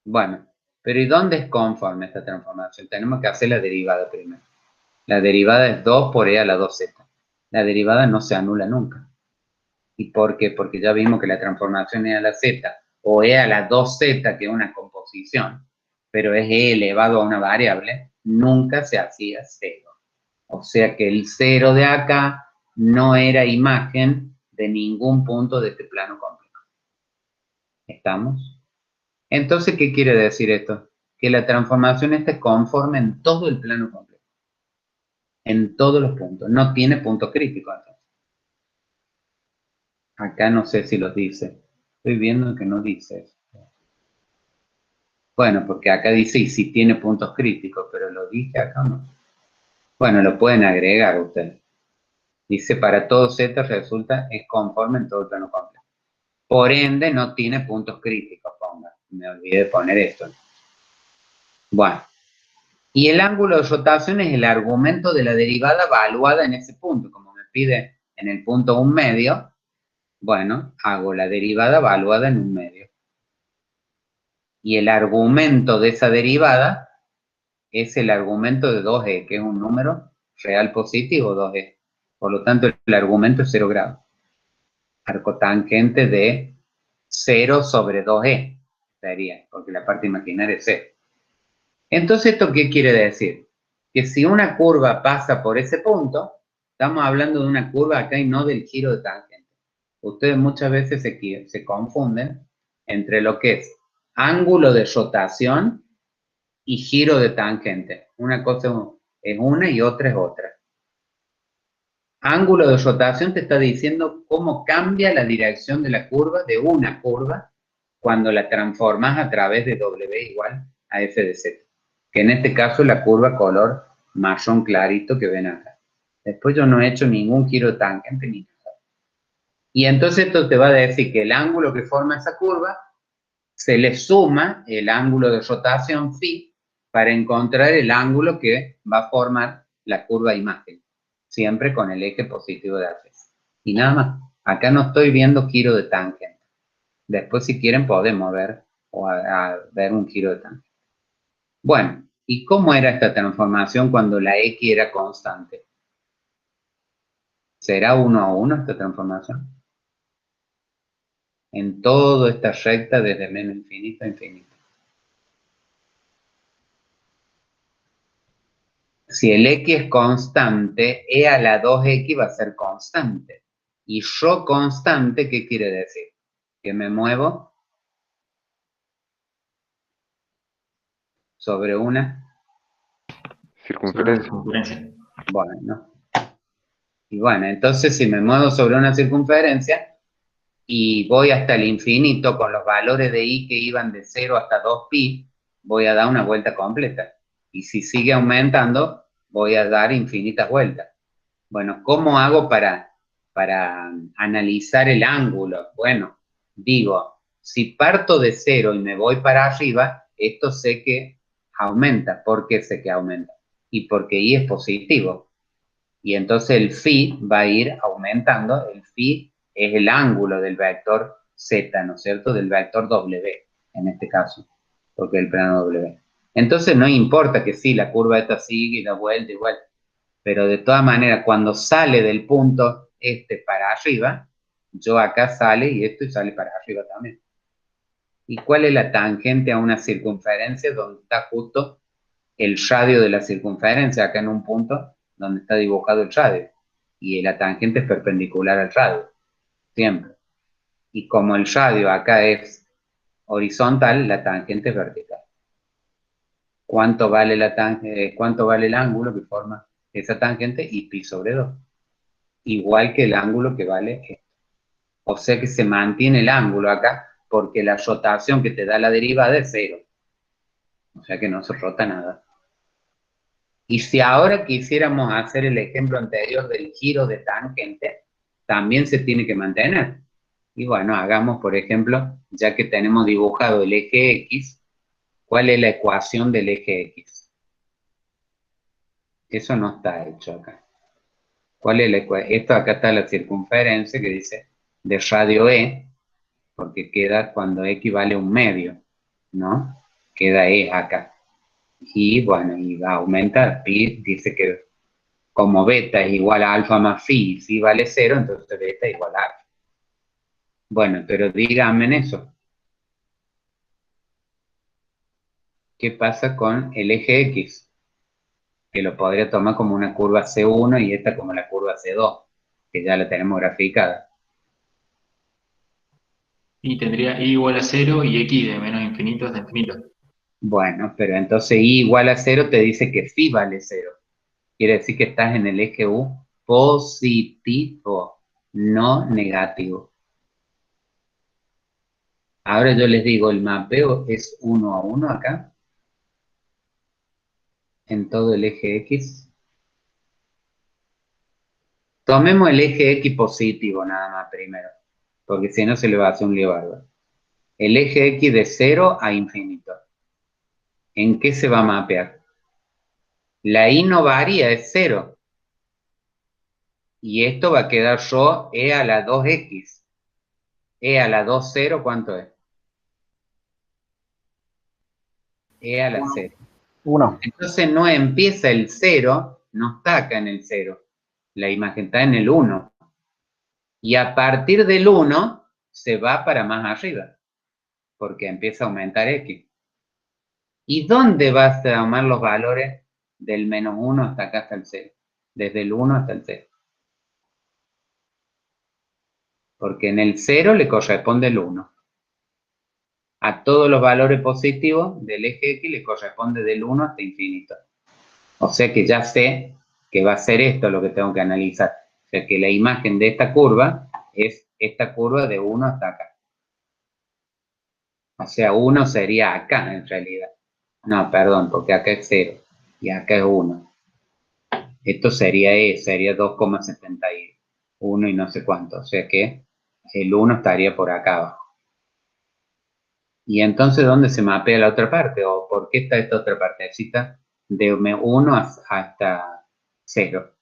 Bueno, pero ¿y dónde es conforme esta transformación? Tenemos que hacer la derivada primero. La derivada es 2 por E a la 2Z. La derivada no se anula nunca. ¿Y por qué? Porque ya vimos que la transformación E a la Z o E a la 2Z, que es una composición, pero es E elevado a una variable, nunca se hacía 0. O sea que el 0 de acá no era imagen de ningún punto de este plano complejo. ¿Estamos? Entonces, ¿qué quiere decir esto? Que la transformación esta es conforme en todo el plano complejo. En todos los puntos. No tiene punto crítico. Acá no sé si los dice. Estoy viendo que no dice eso. Bueno, porque acá dice y si tiene puntos críticos, pero lo dije acá no. Bueno, lo pueden agregar ustedes. Dice para todo Z resulta es conforme en todo el plano complejo. Por ende, no tiene puntos críticos, ponga. Me olvidé de poner esto. Bueno. Y el ángulo de rotación es el argumento de la derivada evaluada en ese punto. Como me pide en el punto 1/2, bueno, hago la derivada evaluada en 1/2. Y el argumento de esa derivada es el argumento de 2e, que es un número real positivo, 2e. Por lo tanto, el argumento es 0 grados. Arcotangente de 0 sobre 2e sería, porque la parte imaginaria es 0. Entonces, ¿esto qué quiere decir? Que si una curva pasa por ese punto, estamos hablando de una curva acá y no del giro de tangente. Ustedes muchas veces se confunden entre lo que es ángulo de rotación y giro de tangente. Una cosa es una y otra es otra. Ángulo de rotación te está diciendo cómo cambia la dirección de la curva, de una curva, cuando la transformas a través de W igual a F de Z. Que en este caso es la curva color marrón clarito que ven acá. Después yo no he hecho ningún giro de tangente ni nada. Y entonces esto te va a decir que el ángulo que forma esa curva se le suma el ángulo de rotación phi para encontrar el ángulo que va a formar la curva imagen. Siempre con el eje positivo de acceso. Y nada más. Acá no estoy viendo giro de tangente. Después si quieren podemos ver o a ver un giro de tangente. Bueno, ¿y cómo era esta transformación cuando la X era constante? ¿Será 1 a 1 esta transformación? En toda esta recta desde menos infinito a infinito. Si el X es constante, E a la 2X va a ser constante. Y rho constante, ¿qué quiere decir? Que me muevo sobre una circunferencia. Bueno. Y bueno, entonces si me muevo sobre una circunferencia y voy hasta el infinito con los valores de I que iban de 0 hasta 2pi, voy a dar una vuelta completa. Y si sigue aumentando, voy a dar infinitas vueltas. Bueno, ¿cómo hago para analizar el ángulo? Bueno, digo, si parto de 0 y me voy para arriba, esto sé que aumenta. ¿Por qué sé que aumenta? Y porque I es positivo. Y entonces el phi va a ir aumentando. El phi es el ángulo del vector z, ¿no es cierto? Del vector W, en este caso, porque es el plano W. Entonces no importa que sí, la curva esta sigue y da vuelta y vuelta. Pero de todas maneras, cuando sale del punto este para arriba, yo acá sale y esto y sale para arriba también. ¿Y cuál es la tangente a una circunferencia donde está justo el radio de la circunferencia? Acá en un punto donde está dibujado el radio. Y la tangente es perpendicular al radio, siempre. Y como el radio acá es horizontal, la tangente es vertical. ¿Cuánto vale cuánto vale el ángulo que forma esa tangente? Y pi sobre 2. Igual que el ángulo que vale esto. O sea que se mantiene el ángulo acá porque la rotación que te da la derivada es 0. O sea que no se rota nada. Y si ahora quisiéramos hacer el ejemplo anterior del giro de tangente, también se tiene que mantener. Y bueno, hagamos, por ejemplo, ya que tenemos dibujado el eje X, ¿cuál es la ecuación del eje X? Eso no está hecho acá. ¿Cuál es la ecuación? Esto acá está la circunferencia que dice de radio E, porque queda cuando X vale 1/2, ¿no? Queda E acá. Y bueno, y aumenta, pi dice que como beta es igual a alfa más phi, y phi vale 0, entonces beta es igual a alfa. Bueno, pero díganme en eso. ¿Qué pasa con el eje X? Que lo podría tomar como una curva C1 y esta como la curva C2, que ya la tenemos graficada. Y tendría I igual a 0 y X de menos infinito hasta infinito. Bueno, pero entonces I igual a 0 te dice que phi vale 0. Quiere decir que estás en el eje U positivo, no negativo. Ahora yo les digo, el mapeo es 1 a 1 acá, en todo el eje X. Tomemos el eje X positivo nada más primero, porque si no se le va a hacer un lío bárbaro. El eje X de 0 a infinito. ¿En qué se va a mapear? La Y no varía, es 0. Y esto va a quedar yo E a la 2X. E a la 2, 0, ¿cuánto es? E a la 0. 1. Entonces no empieza el 0, no está acá en el 0. La imagen está en el 1. Y a partir del 1 se va para más arriba, porque empieza a aumentar X. ¿Y dónde vas a tomar los valores del menos 1 hasta acá hasta el 0? Desde el 1 hasta el 0. Porque en el 0 le corresponde el 1. A todos los valores positivos del eje X le corresponde del 1 hasta infinito. O sea que ya sé que va a ser esto lo que tengo que analizar. O sea que la imagen de esta curva es esta curva de 1 hasta acá. O sea, 1 sería acá en realidad. No, perdón, porque acá es 0 y acá es 1. Esto sería E, sería 2,71 y no sé cuánto. O sea que el 1 estaría por acá abajo. Y entonces, ¿dónde se mapea la otra parte? ¿O por qué está esta otra partecita de 1 hasta 0?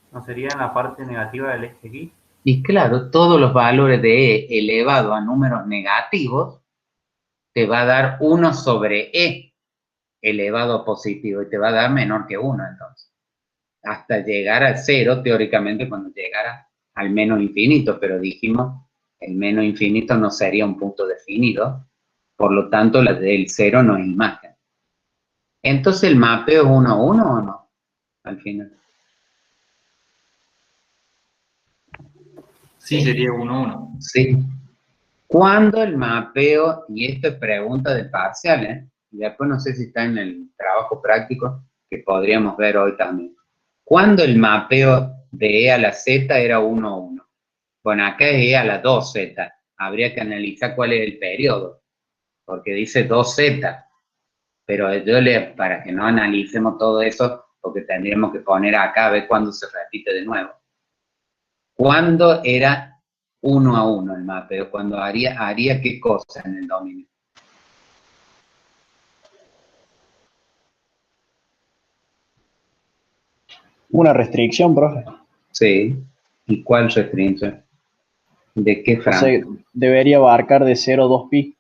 ¿No sería en la parte negativa del eje X? Y claro, todos los valores de E elevado a números negativos te va a dar 1 sobre E elevado a positivo y te va a dar menor que 1 entonces. Hasta llegar al 0, teóricamente, cuando llegara al menos infinito, pero dijimos, el menos infinito no sería un punto definido, por lo tanto, la del 0 no es imagen. Entonces, ¿el mapeo es 1 a 1 o no? Al final. Sí, sería 1, 1. Sí. ¿Cuándo el mapeo, y esto es pregunta de parciales, y después no sé si está en el trabajo práctico, que podríamos ver hoy también. ¿Cuándo el mapeo de E a la Z era 1 a 1? Bueno, acá es E a la 2Z. Habría que analizar cuál es el periodo, porque dice 2Z. Pero para que no analicemos todo eso, porque tendríamos que poner acá a ver cuándo se repite de nuevo. ¿Cuándo era 1 a 1 el mapeo? ¿Cuándo haría qué cosa en el dominio? Una restricción, profe. Sí. ¿Y cuál restricción? ¿De qué O franja? sea, debería abarcar de 0 a 2 pi.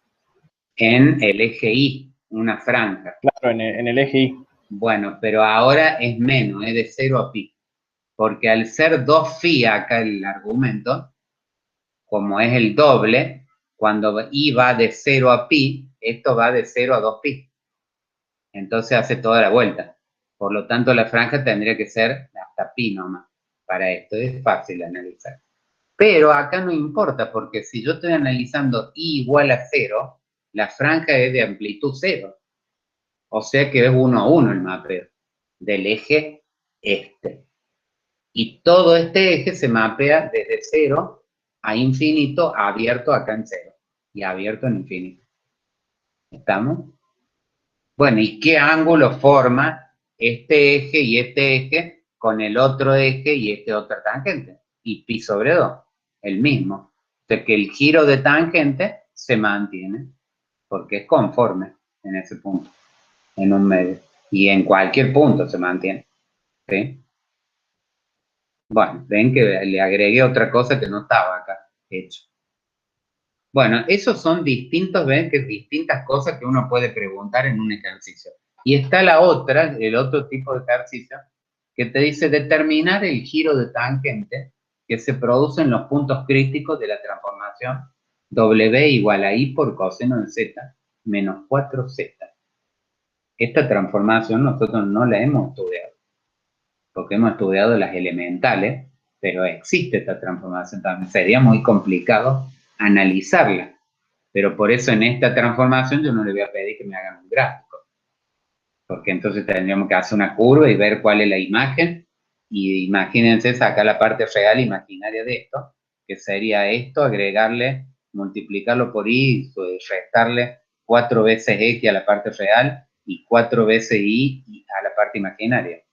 En el eje Y, una franja. Claro, en el eje Y. Bueno, pero ahora es menos, es de 0 a pi. Porque al ser 2 phi acá el argumento, como es el doble, cuando I va de 0 a pi, esto va de 0 a 2 pi. Entonces hace toda la vuelta. Por lo tanto, la franja tendría que ser hasta pi nomás. Para esto es fácil de analizar. Pero acá no importa, porque si yo estoy analizando I igual a 0, la franja es de amplitud 0. O sea que es 1 a 1 el mapeo del eje este. Y todo este eje se mapea desde 0 a infinito, abierto acá en 0 y abierto en infinito. ¿Estamos? Bueno, ¿y qué ángulo forma este eje y este eje con el otro eje y este otro tangente? Y pi sobre 2, el mismo. O sea que el giro de tangente se mantiene, porque es conforme en ese punto, en un medio. Y en cualquier punto se mantiene. ¿Sí? Bueno, ven que le agregué otra cosa que no estaba acá hecho. Bueno, esos son distintos, ven que distintas cosas que uno puede preguntar en un ejercicio. Y está la otra, el otro tipo de ejercicio, que te dice determinar el giro de tangente que se produce en los puntos críticos de la transformación W igual a I por coseno de Z menos 4Z. Esta transformación nosotros no la hemos estudiado, porque hemos estudiado las elementales, pero existe esta transformación también. Sería muy complicado analizarla, pero por eso en esta transformación yo no le voy a pedir que me hagan un gráfico, porque entonces tendríamos que hacer una curva y ver cuál es la imagen, y imagínense sacar la parte real imaginaria de esto, que sería esto, agregarle, multiplicarlo por y restarle 4 veces x a la parte real y 4 veces y a la parte imaginaria.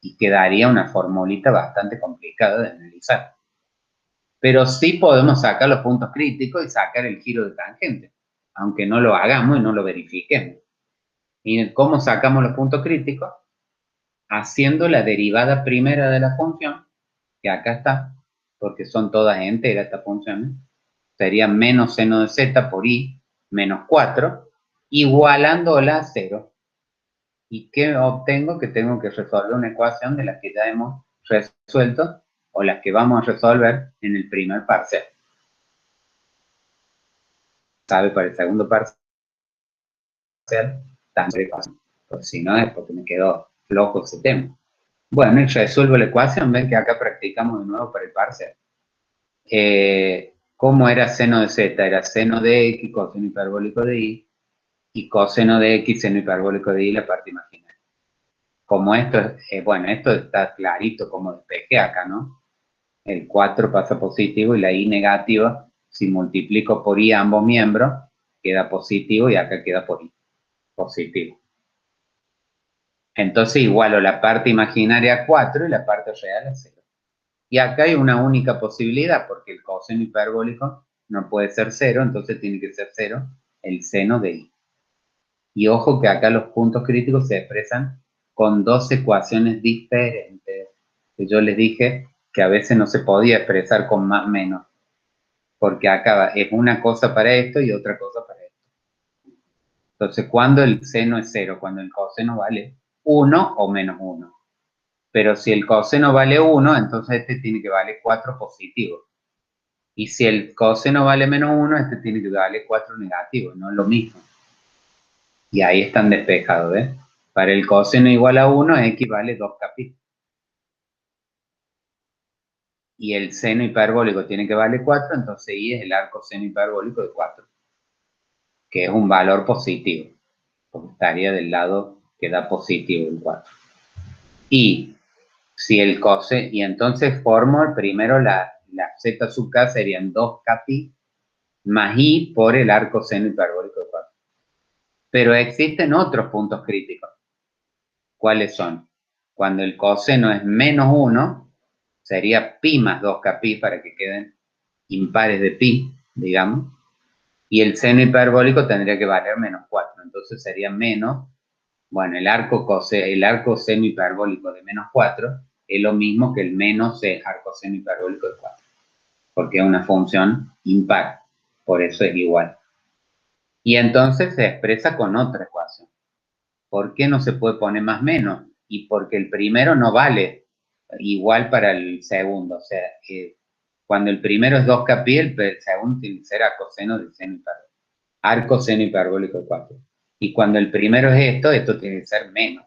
Y quedaría una formulita bastante complicada de analizar. Pero sí podemos sacar los puntos críticos y sacar el giro de tangente, aunque no lo hagamos y no lo verifiquemos. ¿Y cómo sacamos los puntos críticos? Haciendo la derivada primera de la función, que acá está, porque son todas enteras estas funciones, sería menos seno de z por i menos 4, igualándola a 0. ¿Y qué obtengo? Que tengo que resolver una ecuación de las que ya hemos resuelto o las que vamos a resolver en el primer parcial. ¿Sabe? Para el segundo parcial, también fácil. Pues si no es porque me quedó flojo ese tema. Bueno, y resuelvo la ecuación. Ven que acá practicamos de nuevo para el parcial. ¿Cómo era seno de z? Era seno de x, coseno hiperbólico de y coseno de x, seno hiperbólico de y, la parte imaginaria. Como esto, bueno, esto está clarito como despejé acá, ¿no? El 4 pasa positivo y la y negativa, si multiplico por y ambos miembros, queda positivo y acá queda por y, positivo. Entonces igualo la parte imaginaria a 4 y la parte real a 0. Y acá hay una única posibilidad, porque el coseno hiperbólico no puede ser 0, entonces tiene que ser 0 el seno de y. Y ojo que acá los puntos críticos se expresan con dos ecuaciones diferentes. Que yo les dije que a veces no se podía expresar con más menos, porque acá es una cosa para esto y otra cosa para esto. Entonces, cuando el seno es 0, cuando el coseno vale 1 o menos 1. Pero si el coseno vale 1, entonces este tiene que valer 4 positivo. Y si el coseno vale menos 1, este tiene que valer 4 negativo, no es lo mismo. Y ahí están despejados, ¿ves? Para el coseno igual a 1, x vale 2 capi. Y el seno hiperbólico tiene que valer 4, entonces y es el arco seno hiperbólico de 4, que es un valor positivo, porque estaría del lado que da positivo el 4. Y si el coseno, y entonces formo primero la z sub k serían 2 capi más i por el arco seno hiperbólico de 4. Pero existen otros puntos críticos. ¿Cuáles son? Cuando el coseno es menos 1, sería pi más 2 capi para que queden impares de pi, digamos, y el seno hiperbólico tendría que valer menos 4, entonces sería menos, bueno, el arco seno hiperbólico de menos 4 es lo mismo que el menos arco seno hiperbólico de 4, porque es una función impar, por eso es igual. Y entonces se expresa con otra ecuación. ¿Por qué no se puede poner más menos? Y porque el primero no vale igual para el segundo, o sea, cuando el primero es 2 capi, el segundo tiene que ser arcoseno del seno hiperbólico. Arcoseno hiperbólico de 4. Y cuando el primero es esto tiene que ser menos.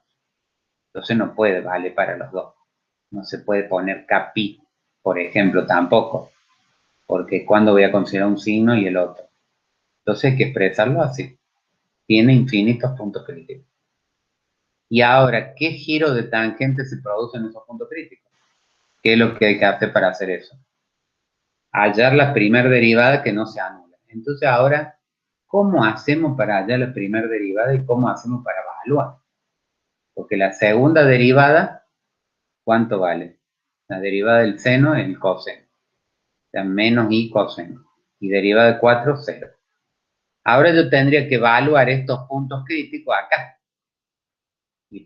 Entonces no puede valer para los dos. No se puede poner capi, por ejemplo, tampoco. Porque cuando voy a considerar un signo y el otro. Entonces hay que expresarlo así. Tiene infinitos puntos críticos. Y ahora, ¿qué giro de tangente se produce en esos puntos críticos? ¿Qué es lo que hay que hacer para hacer eso? Hallar la primera derivada que no se anula. Entonces ahora, ¿cómo hacemos para hallar la primera derivada y cómo hacemos para evaluar? Porque la segunda derivada, ¿cuánto vale? La derivada del seno es el coseno. O sea, menos i coseno. Y derivada de 4, 0. Ahora yo tendría que evaluar estos puntos críticos acá.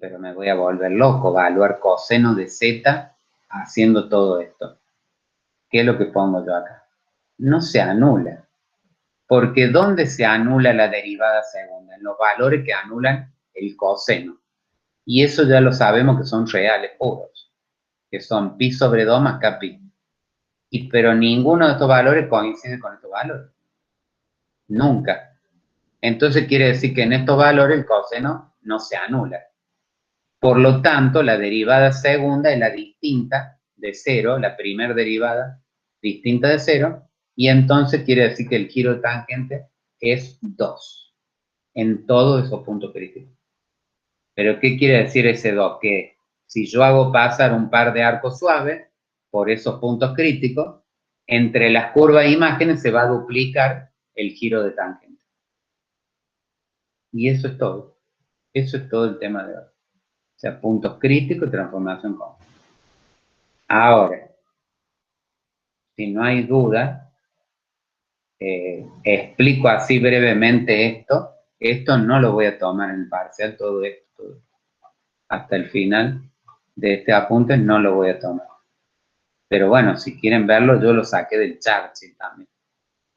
Pero me voy a volver loco, evaluar coseno de z haciendo todo esto. ¿Qué es lo que pongo yo acá? No se anula. Porque ¿dónde se anula la derivada segunda? En los valores que anulan el coseno. Y eso ya lo sabemos que son reales puros. Que son pi sobre 2 más k pi. Pero ninguno de estos valores coincide con estos valores. Nunca. Entonces quiere decir que en estos valores el coseno no se anula. Por lo tanto, la derivada segunda es la distinta de 0, la primera derivada distinta de 0, y entonces quiere decir que el giro de tangente es 2 en todos esos puntos críticos. ¿Pero qué quiere decir ese 2? Que si yo hago pasar un par de arcos suaves por esos puntos críticos, entre las curvas e imágenes se va a duplicar el giro de tangente. Y eso es todo. Eso es todo el tema de hoy. O sea, puntos críticos y transformación cóncava. Ahora, si no hay duda, explico así brevemente esto. Esto no lo voy a tomar en el parcial, todo esto, hasta el final de este apunte no lo voy a tomar. Pero bueno, si quieren verlo, yo lo saqué del Churchill también.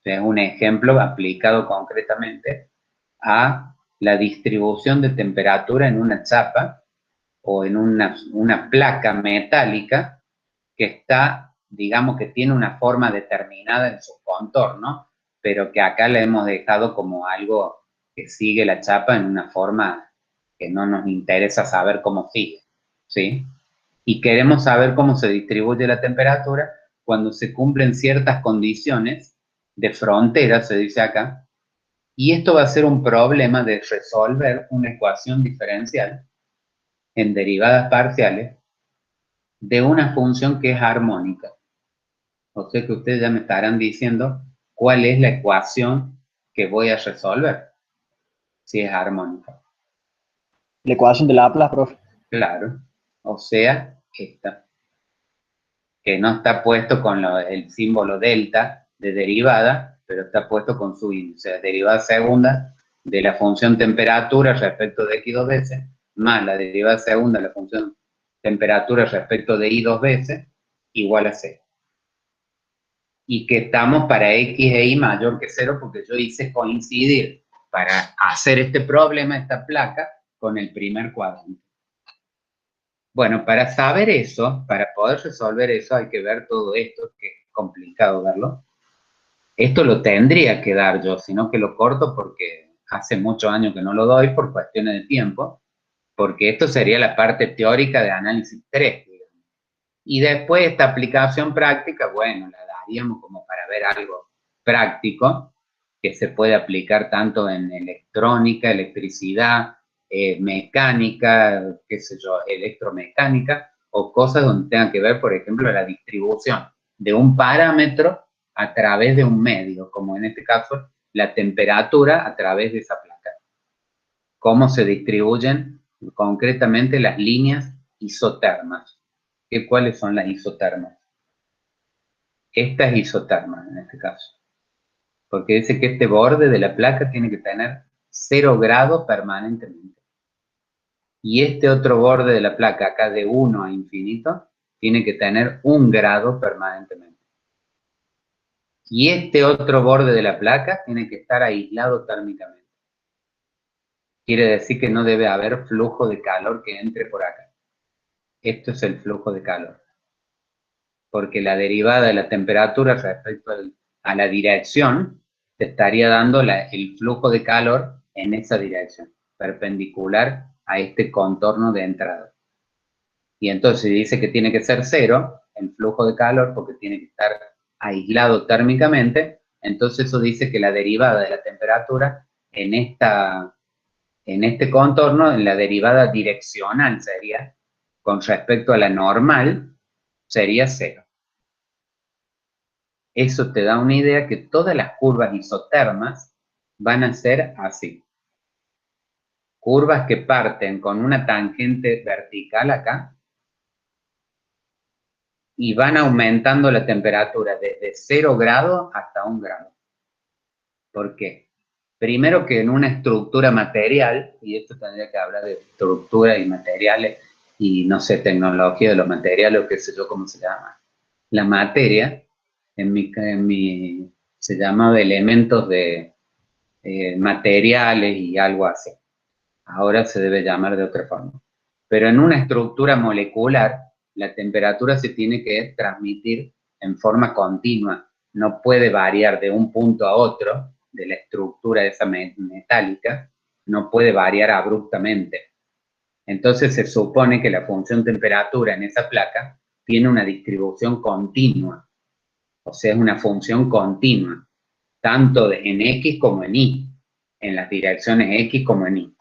Es un ejemplo aplicado concretamente a la distribución de temperatura en una chapa o en una placa metálica que está, digamos que tiene una forma determinada en su contorno, pero que acá le hemos dejado como algo que sigue la chapa en una forma que no nos interesa saber cómo sigue, ¿sí? Y queremos saber cómo se distribuye la temperatura cuando se cumplen ciertas condiciones de frontera, se dice acá, y esto va a ser un problema de resolver una ecuación diferencial en derivadas parciales de una función que es armónica. O sea que ustedes ya me estarán diciendo cuál es la ecuación que voy a resolver, si es armónica. La ecuación de Laplace, profe. Claro, o sea, esta, que no está puesto con el símbolo delta de derivada, pero está puesto con su índice, derivada segunda de la función temperatura respecto de x dos veces, más la derivada segunda de la función temperatura respecto de y dos veces, igual a 0. Y que estamos para x e y mayor que 0, porque yo hice coincidir para hacer este problema, esta placa, con el primer cuadrante. Bueno, para saber eso, para poder resolver eso, hay que ver todo esto, que es complicado verlo. Esto lo tendría que dar yo, sino que lo corto porque hace muchos años que no lo doy por cuestiones de tiempo, porque esto sería la parte teórica de análisis 3, digamos. Y después esta aplicación práctica, bueno, la daríamos como para ver algo práctico que se puede aplicar tanto en electrónica, electricidad, mecánica, qué sé yo, electromecánica, o cosas donde tengan que ver, por ejemplo, la distribución de un parámetro a través de un medio, como en este caso, la temperatura a través de esa placa. Cómo se distribuyen concretamente las líneas isotermas. ¿Cuáles son las isotermas? Esta es isoterma en este caso. Porque dice que este borde de la placa tiene que tener 0 grados permanentemente. Y este otro borde de la placa, acá de 1 a infinito, tiene que tener 1 grado permanentemente. Y este otro borde de la placa tiene que estar aislado térmicamente. Quiere decir que no debe haber flujo de calor que entre por acá. Esto es el flujo de calor. Porque la derivada de la temperatura respecto a la dirección te estaría dando el flujo de calor en esa dirección, perpendicular a este contorno de entrada. Y entonces dice que tiene que ser 0 el flujo de calor porque tiene que estar aislado térmicamente, entonces eso dice que la derivada de la temperatura en este contorno, en la derivada direccional sería, con respecto a la normal, sería 0. Eso te da una idea que todas las curvas isotermas van a ser así. Curvas que parten con una tangente vertical acá y van aumentando la temperatura desde 0 grados hasta 1 grado. ¿Por qué? Primero que en una estructura material, y esto tendría que hablar de estructura y materiales, y no sé, tecnología de los materiales o qué sé yo cómo se llama. La materia, se llamaba elementos de materiales y algo así. Ahora se debe llamar de otra forma. Pero en una estructura molecular, la temperatura se tiene que transmitir en forma continua. No puede variar de un punto a otro de la estructura esa metálica, no puede variar abruptamente. Entonces se supone que la función temperatura en esa placa tiene una distribución continua. O sea, es una función continua, tanto en X como en Y, en las direcciones X como en Y.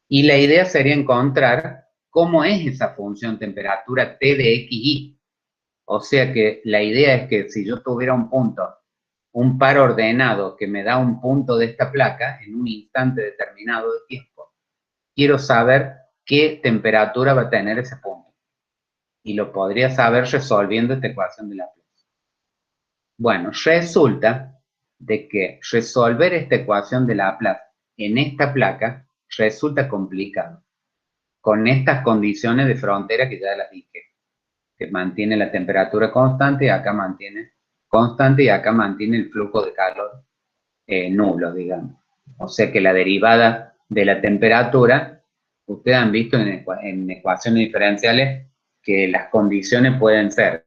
Y la idea sería encontrar cómo es esa función temperatura T de X, Y. O sea que la idea es que si yo tuviera un punto, un par ordenado que me da un punto de esta placa en un instante determinado de tiempo, quiero saber qué temperatura va a tener ese punto. Y lo podría saber resolviendo esta ecuación de Laplace. Bueno, resulta de que resolver esta ecuación de Laplace en esta placa resulta complicado, con estas condiciones de frontera que ya las dije, que mantiene la temperatura constante y acá mantiene constante y acá mantiene el flujo de calor nulo, digamos. O sea que la derivada de la temperatura, ustedes han visto en ecuaciones diferenciales que las condiciones pueden ser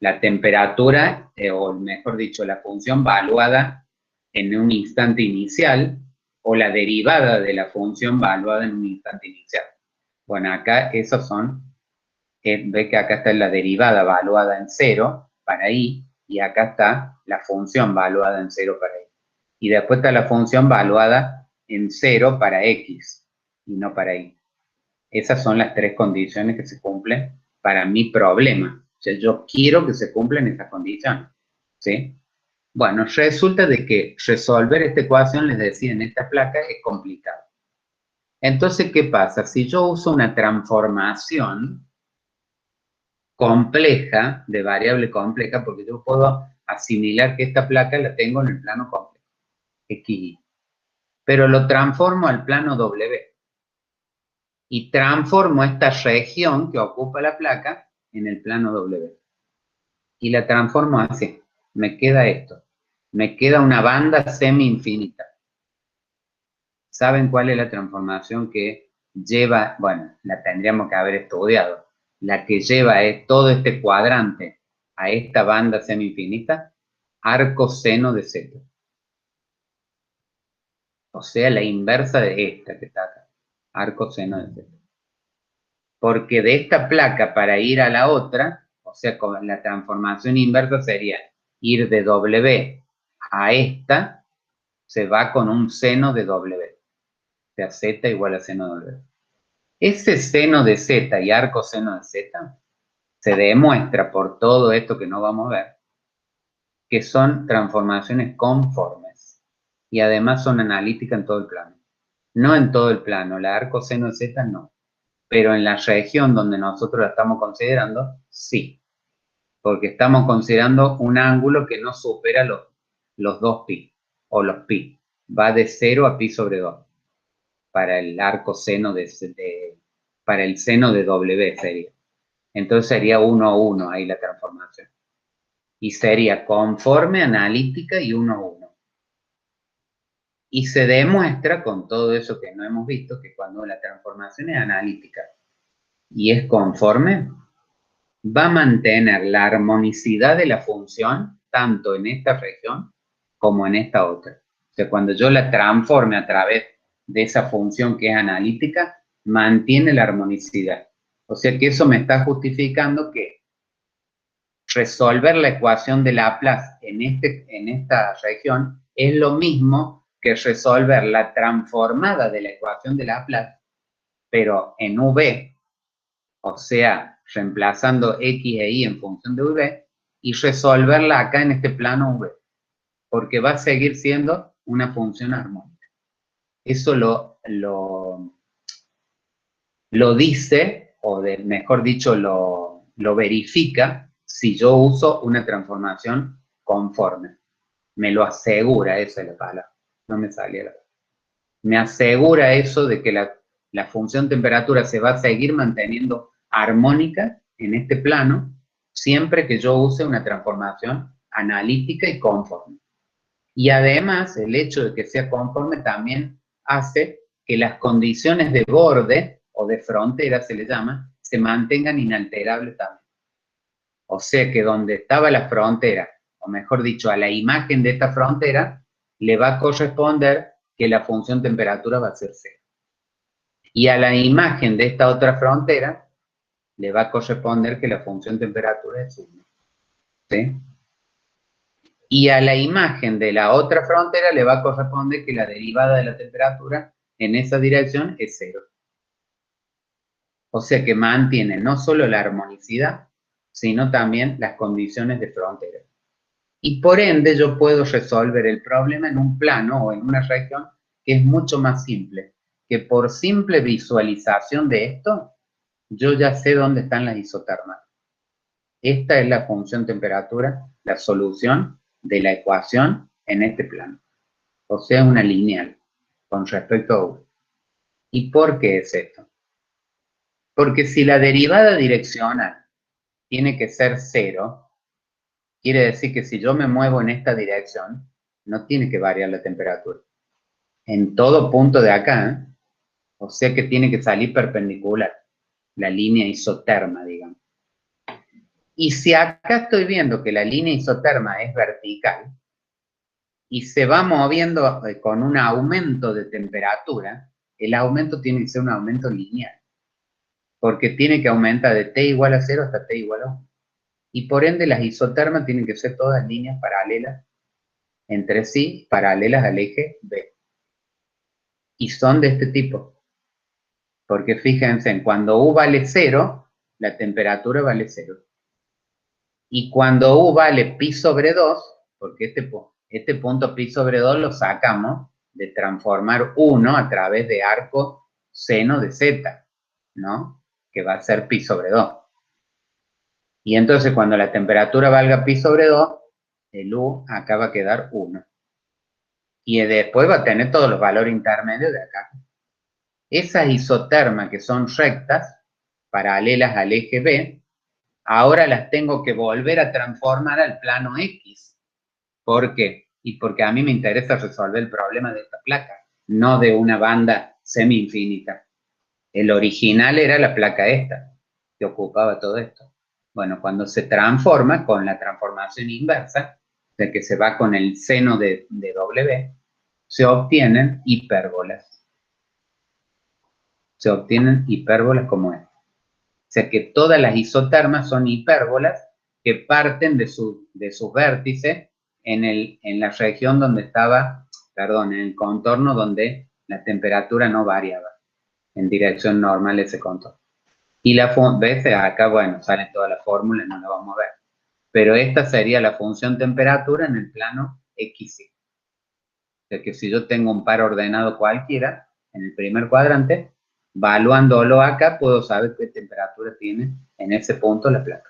la temperatura, o mejor dicho, la función valuada en un instante inicial, o la derivada de la función valuada en un instante inicial. Bueno, acá esos son, ve que acá está la derivada valuada en 0 para i, y acá está la función valuada en 0 para i. Y después está la función valuada en 0 para x, y no para y. Esas son las tres condiciones que se cumplen para mi problema. O sea, yo quiero que se cumplan esas condiciones, ¿sí? Bueno, resulta de que resolver esta ecuación, les decía, en esta placa es complicado. Entonces, ¿qué pasa? Si yo uso una transformación compleja, de variable compleja, porque yo puedo asimilar que esta placa la tengo en el plano complejo, XY. Pero lo transformo al plano W. Y transformo esta región que ocupa la placa en el plano W. Y la transformo así. Me queda esto. Me queda una banda semi-infinita. ¿Saben cuál es la transformación que lleva? Bueno, la tendríamos que haber estudiado. La que lleva todo este cuadrante a esta banda semi-infinita, arco seno de Z. O sea, la inversa de esta que está acá. Arco seno de Z. Porque de esta placa para ir a la otra, o sea, con la transformación inversa sería ir de W a esta, se va con un seno de W. O sea, Z igual a seno de W. Ese seno de Z y arco seno de Z se demuestra por todo esto que no vamos a ver, que son transformaciones conformes y además son analíticas en todo el plano. No en todo el plano, la arco seno de Z no. Pero en la región donde nosotros la estamos considerando, sí. Porque estamos considerando un ángulo que no supera los 2 pi, o los pi. Va de 0 a pi sobre 2. Para el arco seno para el seno de W sería. Entonces sería 1 a 1 ahí la transformación. Y sería conforme, analítica y 1 a 1. Y se demuestra con todo eso que no hemos visto, que cuando la transformación es analítica y es conforme, va a mantener la armonicidad de la función tanto en esta región como en esta otra. O sea, cuando yo la transforme a través de esa función que es analítica, mantiene la armonicidad. O sea que eso me está justificando que resolver la ecuación de Laplace en esta región es lo mismo que resolver la transformada de la ecuación de Laplace, pero en V, o sea, reemplazando X e Y en función de V, y resolverla acá en este plano V, porque va a seguir siendo una función armónica. Eso lo dice, o mejor dicho, lo verifica si yo uso una transformación conforme. Me lo asegura, esa es la palabra. No me salía la palabra. Me asegura eso de que la función temperatura se va a seguir manteniendo armónica en este plano siempre que yo use una transformación analítica y conforme. Y además, el hecho de que sea conforme también hace que las condiciones de borde o de frontera, se le llama, se mantengan inalterables también. O sea que donde estaba la frontera, o mejor dicho, a la imagen de esta frontera, le va a corresponder que la función temperatura va a ser 0. Y a la imagen de esta otra frontera, le va a corresponder que la función temperatura es 1. ¿Sí? Y a la imagen de la otra frontera le va a corresponder que la derivada de la temperatura en esa dirección es 0. O sea que mantiene no solo la armonicidad, sino también las condiciones de frontera. Y por ende yo puedo resolver el problema en un plano o en una región que es mucho más simple, que por simple visualización de esto, yo ya sé dónde están las isotermales. Esta es la función temperatura, la solución de la ecuación en este plano. O sea, una lineal con respecto a u. ¿Y por qué es esto? Porque si la derivada direccional tiene que ser 0, quiere decir que si yo me muevo en esta dirección, no tiene que variar la temperatura. En todo punto de acá, ¿eh? O sea que tiene que salir perpendicular, la línea isoterma, digamos. Y si acá estoy viendo que la línea isoterma es vertical y se va moviendo con un aumento de temperatura, el aumento tiene que ser un aumento lineal, porque tiene que aumentar de t igual a 0 hasta t igual a 1. Y por ende las isotermas tienen que ser todas líneas paralelas entre sí, paralelas al eje B. Y son de este tipo. Porque fíjense, cuando U vale 0, la temperatura vale 0. Y cuando U vale pi sobre 2, porque este punto pi sobre 2 lo sacamos de transformar 1 a través de arco seno de z, ¿no? Que va a ser pi sobre 2. Y entonces cuando la temperatura valga pi sobre 2, el U acá va a quedar 1. Y después va a tener todos los valores intermedios de acá. Esas isotermas que son rectas, paralelas al eje B, ahora las tengo que volver a transformar al plano X. ¿Por qué? Y porque a mí me interesa resolver el problema de esta placa, no de una banda semi-infinita. El original era la placa esta, que ocupaba todo esto. Bueno, cuando se transforma con la transformación inversa, de que se va con el seno de W, se obtienen hipérbolas. Se obtienen hipérbolas como esta. O sea que todas las isotermas son hipérbolas que parten de sus vértices en la región donde estaba, perdón, en el contorno donde la temperatura no variaba, en dirección normal ese contorno. Y ¿ves? Acá, bueno, sale toda la fórmula, no la vamos a ver. Pero esta sería la función temperatura en el plano XY. O sea que si yo tengo un par ordenado cualquiera, en el primer cuadrante, evaluándolo acá, puedo saber qué temperatura tiene en ese punto la placa.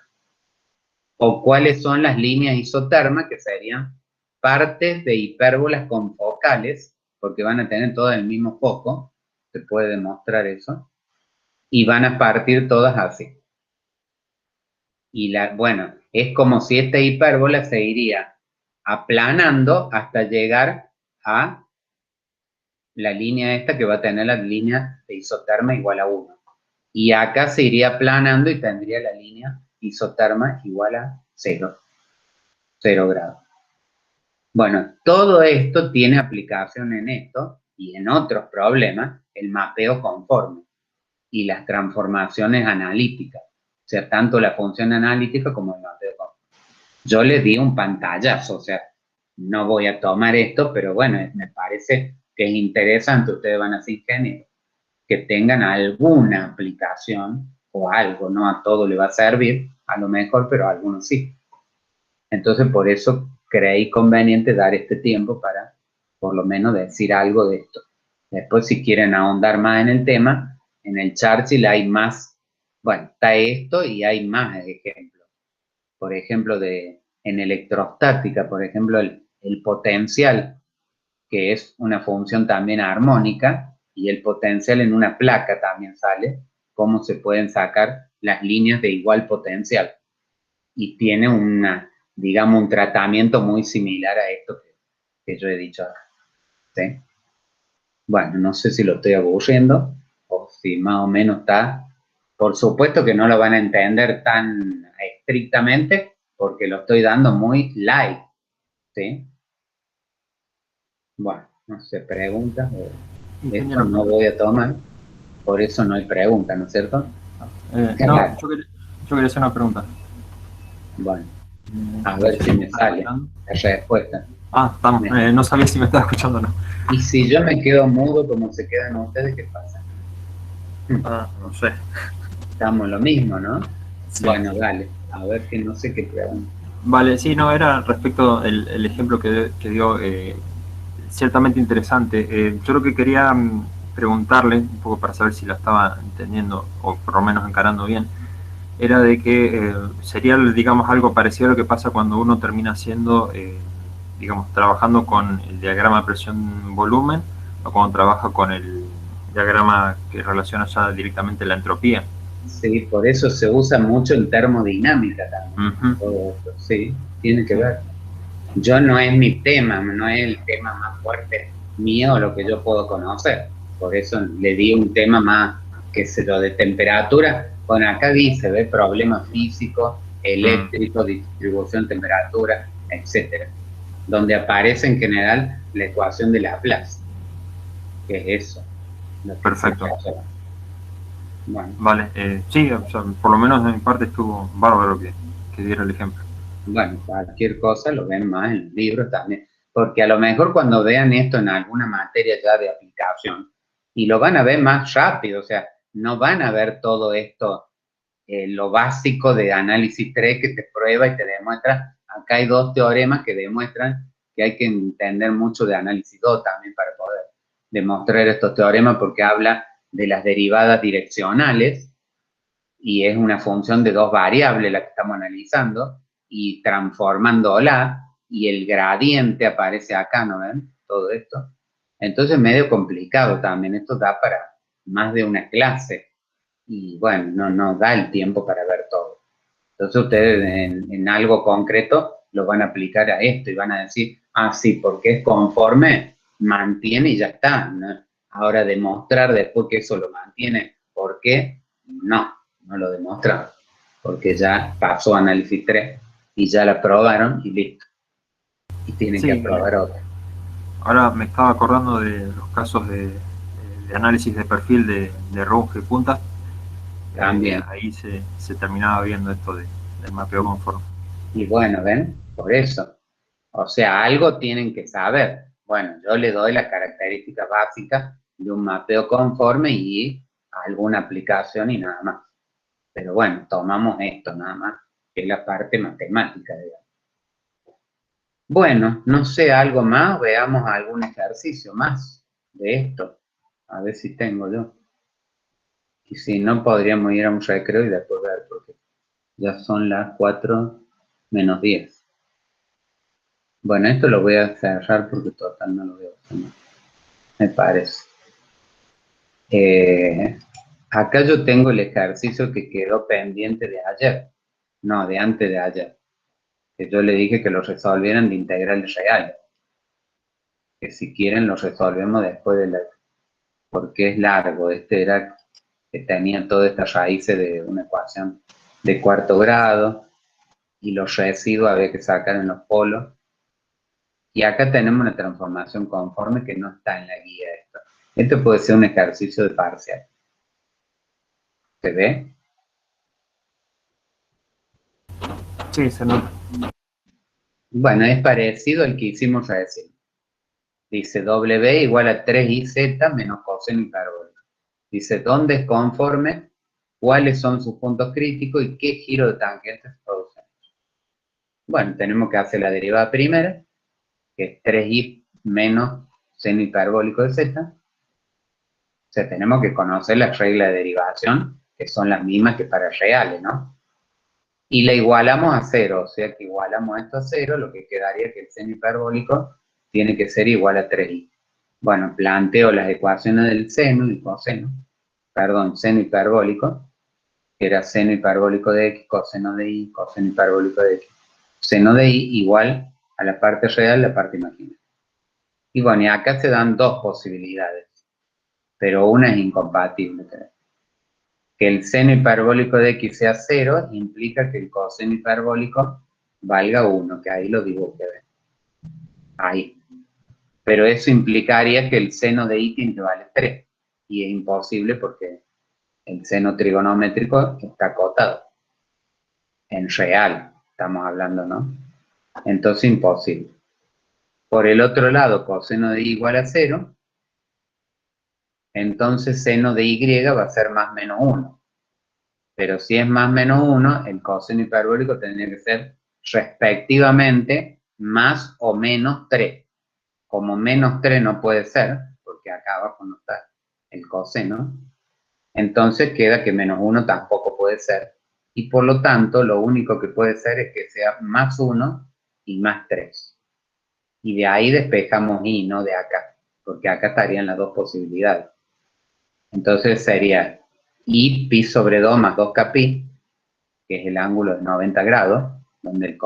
O cuáles son las líneas isotermas, que serían partes de hipérbolas confocales, porque van a tener todas el mismo foco, se puede demostrar eso, y van a partir todas así. Y bueno, es como si esta hipérbola se iría aplanando hasta llegar a la línea esta que va a tener la línea de isoterma igual a 1. Y acá se iría aplanando y tendría la línea isoterma igual a 0. 0 grados. Bueno, todo esto tiene aplicación en esto y en otros problemas, el mapeo conforme y las transformaciones analíticas. O sea, tanto la función analítica como el mapeo conforme. Yo les di un pantallazo, o sea, no voy a tomar esto, pero bueno, me parece que es interesante, ustedes van a ser ingenieros, que tengan alguna aplicación o algo, no a todo le va a servir, a lo mejor, pero a algunos sí. Entonces, por eso creí conveniente dar este tiempo para, por lo menos, decir algo de esto. Después, si quieren ahondar más en el tema, en el Churchill hay más, bueno, está esto y hay más ejemplos. Por ejemplo, en electrostática, por ejemplo, el potencial, que es una función también armónica, y el potencial en una placa también sale, cómo se pueden sacar las líneas de igual potencial. Y tiene digamos, un tratamiento muy similar a esto que yo he dicho acá. ¿Sí? Bueno, no sé si lo estoy aburriendo, o si más o menos está. Por supuesto que no lo van a entender tan estrictamente, porque lo estoy dando muy light. ¿Sí? Bueno, no sé, preguntas. Esto no voy a tomar, por eso no hay pregunta, ¿no es cierto? No, yo quería hacer una pregunta. Bueno, a ver si me sale la respuesta. Estamos. No sabía si me estaba escuchando o no. Y si yo me quedo mudo como se quedan ustedes, ¿qué pasa? No sé. Estamos lo mismo, ¿no? Sí. Bueno, dale, a ver que no sé qué pregunta. Vale, sí, no, era respecto el ejemplo que dio, ciertamente interesante. Yo lo que quería preguntarle, un poco para saber si lo estaba entendiendo, o por lo menos encarando bien, era de que sería, digamos, algo parecido a lo que pasa cuando uno termina haciendo digamos, trabajando con el diagrama de presión-volumen o cuando trabaja con el diagrama que relaciona ya directamente la entropía. Sí, por eso se usa mucho en termodinámica también. Ujú. Todo esto, sí, tiene que Sí. ver. Yo no es mi tema, no es el tema más fuerte mío, lo que yo puedo conocer. Por eso le di un tema más, qué sé yo, de temperatura. Bueno, acá dice, ve, problemas físicos, eléctricos, distribución, temperatura, etcétera. Donde aparece en general la ecuación de Laplace, que es eso. Lo que Perfecto. se hace. Bueno. Vale, sí, o sea, por lo menos de mi parte estuvo bárbaro que diera el ejemplo. Bueno, cualquier cosa lo ven más en los libros también, porque a lo mejor cuando vean esto en alguna materia ya de aplicación, y lo van a ver más rápido, o sea, no van a ver todo esto, lo básico de análisis 3 que te prueba y te demuestra. Acá hay dos teoremas que demuestran que hay que entender mucho de análisis 2 también para poder demostrar estos teoremas, porque habla de las derivadas direccionales, y es una función de dos variables la que estamos analizando, y transformándola, y el gradiente aparece acá, ¿no ven? Todo esto. Entonces medio complicado también, esto da para más de una clase, y bueno, no da el tiempo para ver todo. Entonces ustedes en algo concreto lo van a aplicar a esto, y van a decir, ah, sí, porque es conforme, mantiene y ya está, ¿no? Ahora demostrar después que eso lo mantiene, ¿por qué? No lo demostraron, porque ya pasó análisis 3 y ya la probaron y listo. Y tienen Sí, que aprobar otra. ahora me estaba acordando de los casos de análisis de perfil de Runge y puntas. También. Ahí se terminaba viendo esto del mapeo conforme. Y bueno, ¿ven? Por eso. O sea, algo tienen que saber. Bueno, yo le doy las características básicas de un mapeo conforme y alguna aplicación y nada más. Pero bueno, tomamos esto nada más, que es la parte matemática, digamos. Bueno, no sé, algo más, veamos algún ejercicio más de esto. A ver si tengo yo. Y si no, podríamos ir a un recreo y después ver, porque ya son las 4:50. Bueno, esto lo voy a cerrar porque total no lo veo, me parece. Acá yo tengo el ejercicio que quedó pendiente de ayer, no, de antes de ayer, que yo le dije que lo resolvieran de integrales reales, que si quieren lo resolvemos después de la, porque es largo. Este era que tenía todas estas raíces de una ecuación de cuarto grado, y los residuos había que sacar en los polos. Y acá tenemos una transformación conforme que no está en la guía esto. Esto puede ser un ejercicio de parcial. ¿Se ve? Sí, se nota. Bueno, es parecido al que hicimos recién. Dice W igual a 3iz menos coseno hiperbólico. Dice, ¿dónde es conforme? ¿Cuáles son sus puntos críticos? ¿Y qué giro de tangente se produce? Bueno, tenemos que hacer la derivada primera, que es 3i menos seno hiperbólico de z. O sea, tenemos que conocer las reglas de derivación, que son las mismas que para reales, ¿no? Y la igualamos a 0, o sea que igualamos esto a 0, lo que quedaría que el seno hiperbólico tiene que ser igual a 3i. Bueno, planteo las ecuaciones del seno y coseno, perdón, seno hiperbólico, que era seno hiperbólico de x, coseno de y, coseno hiperbólico de x. Seno de y igual a la parte real, la parte imaginaria. Y bueno, y acá se dan dos posibilidades, pero una es incompatible. Que el seno hiperbólico de x sea 0 implica que el coseno hiperbólico valga 1, que ahí lo dibujé. Ahí. Pero eso implicaría que el seno de y tiene que valer 3. Y es imposible porque el seno trigonométrico está acotado. En real, estamos hablando, ¿no? Entonces, imposible. Por el otro lado, coseno de y igual a 0, entonces seno de y va a ser más menos 1. Pero si es más menos 1, el coseno hiperbólico tendría que ser respectivamente más o menos 3. Como menos 3 no puede ser, porque acá abajo no está el coseno, entonces queda que menos 1 tampoco puede ser. Y por lo tanto, lo único que puede ser es que sea más 1 y más 3. Y de ahí despejamos Y, no de acá, porque acá estarían las dos posibilidades. Entonces sería I pi sobre 2 más 2kpi, que es el ángulo de 90 grados, donde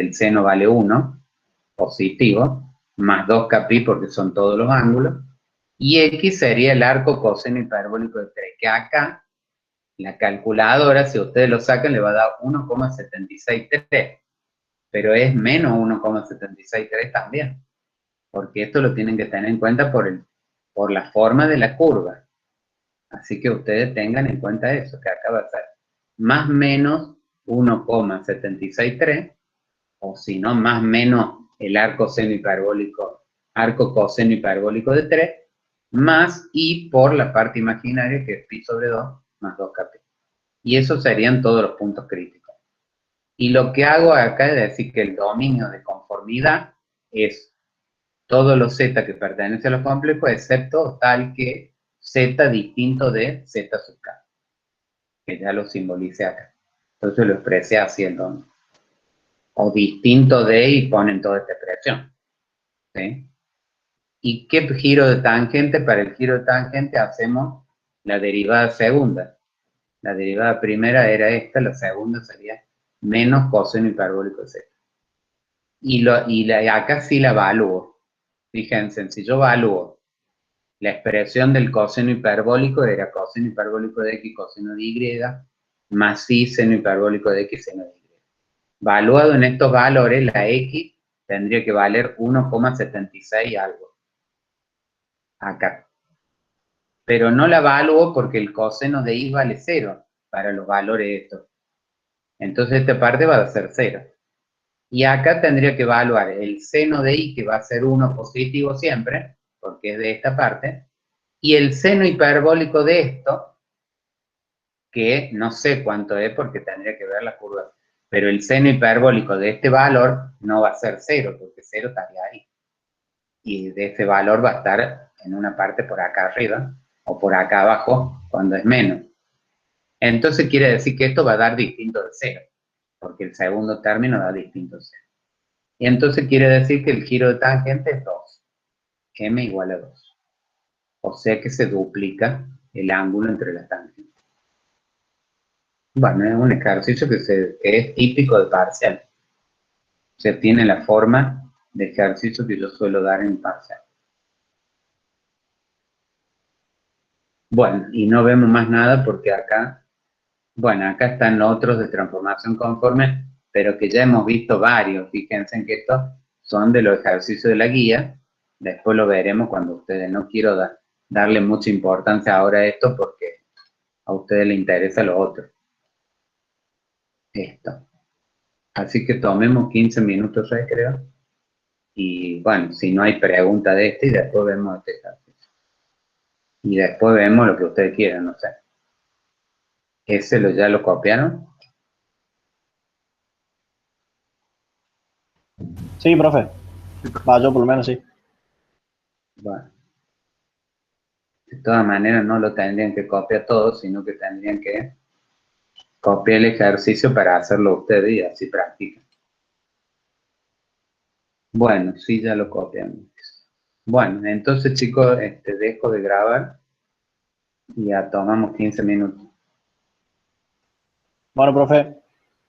el seno vale 1, positivo, más 2kpi porque son todos los ángulos, y X sería el arco coseno hiperbólico de 3, que acá, la calculadora, si ustedes lo sacan, le va a dar 1,763, pero es menos 1,763 también, porque esto lo tienen que tener en cuenta por la forma de la curva. Así que ustedes tengan en cuenta eso, que acá va a ser más menos 1,763, o si no, más menos el arco coseno hiperbólico de 3, más I por la parte imaginaria, que es pi sobre 2 más 2kp. Y esos serían todos los puntos críticos. Y lo que hago acá es decir que el dominio de conformidad es todos los z que pertenecen a los complejos, excepto tal que z distinto de z sub k, que ya lo simbolicé acá. Entonces lo expresé así el dominio. O distinto de, y ponen toda esta expresión. ¿Sí? ¿Y qué giro de tangente? Para el giro de tangente hacemos la derivada segunda. La derivada primera era esta, la segunda sería menos coseno hiperbólico de z. Acá sí la evalúo. Fíjense, si yo evalúo la expresión del coseno hiperbólico, era coseno hiperbólico de x, coseno de y, más i seno hiperbólico de x, seno de y. Valuado en estos valores, la x tendría que valer 1,76 algo. Acá. Pero no la evalúo porque el coseno de y vale 0 para los valores estos. Entonces esta parte va a ser 0. Y acá tendría que evaluar el seno de y, que va a ser 1 positivo siempre, porque es de esta parte, y el seno hiperbólico de esto, que no sé cuánto es porque tendría que ver la curva, pero el seno hiperbólico de este valor no va a ser 0, porque 0 estaría ahí. Y de este valor va a estar en una parte por acá arriba, o por acá abajo, cuando es menos. Entonces quiere decir que esto va a dar distinto de 0, porque el segundo término da distinto de 0. Y entonces quiere decir que el giro de tangente es 2, m igual a 2. O sea que se duplica el ángulo entre las tangentes. Bueno, es un ejercicio que es típico de parcial. O sea, tiene la forma de ejercicio que yo suelo dar en parcial. Bueno, y no vemos más nada porque acá, bueno, acá están otros de transformación conforme, pero que ya hemos visto varios. Fíjense en que estos son de los ejercicios de la guía. Después lo veremos cuando ustedes, no quiero darle mucha importancia ahora a esto porque a ustedes les interesa lo otro. Esto. Así que tomemos 15 minutos recreo. Y bueno, si no hay pregunta de este, y después vemos este ejercicio. Y después vemos lo que ustedes quieran, no sé. ¿Ese ya lo copiaron? Sí, profe. Va, yo por lo menos sí. Bueno. De todas maneras no lo tendrían que copiar todo, sino que tendrían que copiar el ejercicio para hacerlo ustedes y así practican. Bueno, sí, ya lo copian. Bueno, entonces chicos, dejo de grabar y ya tomamos 15 minutos. Bueno, profe.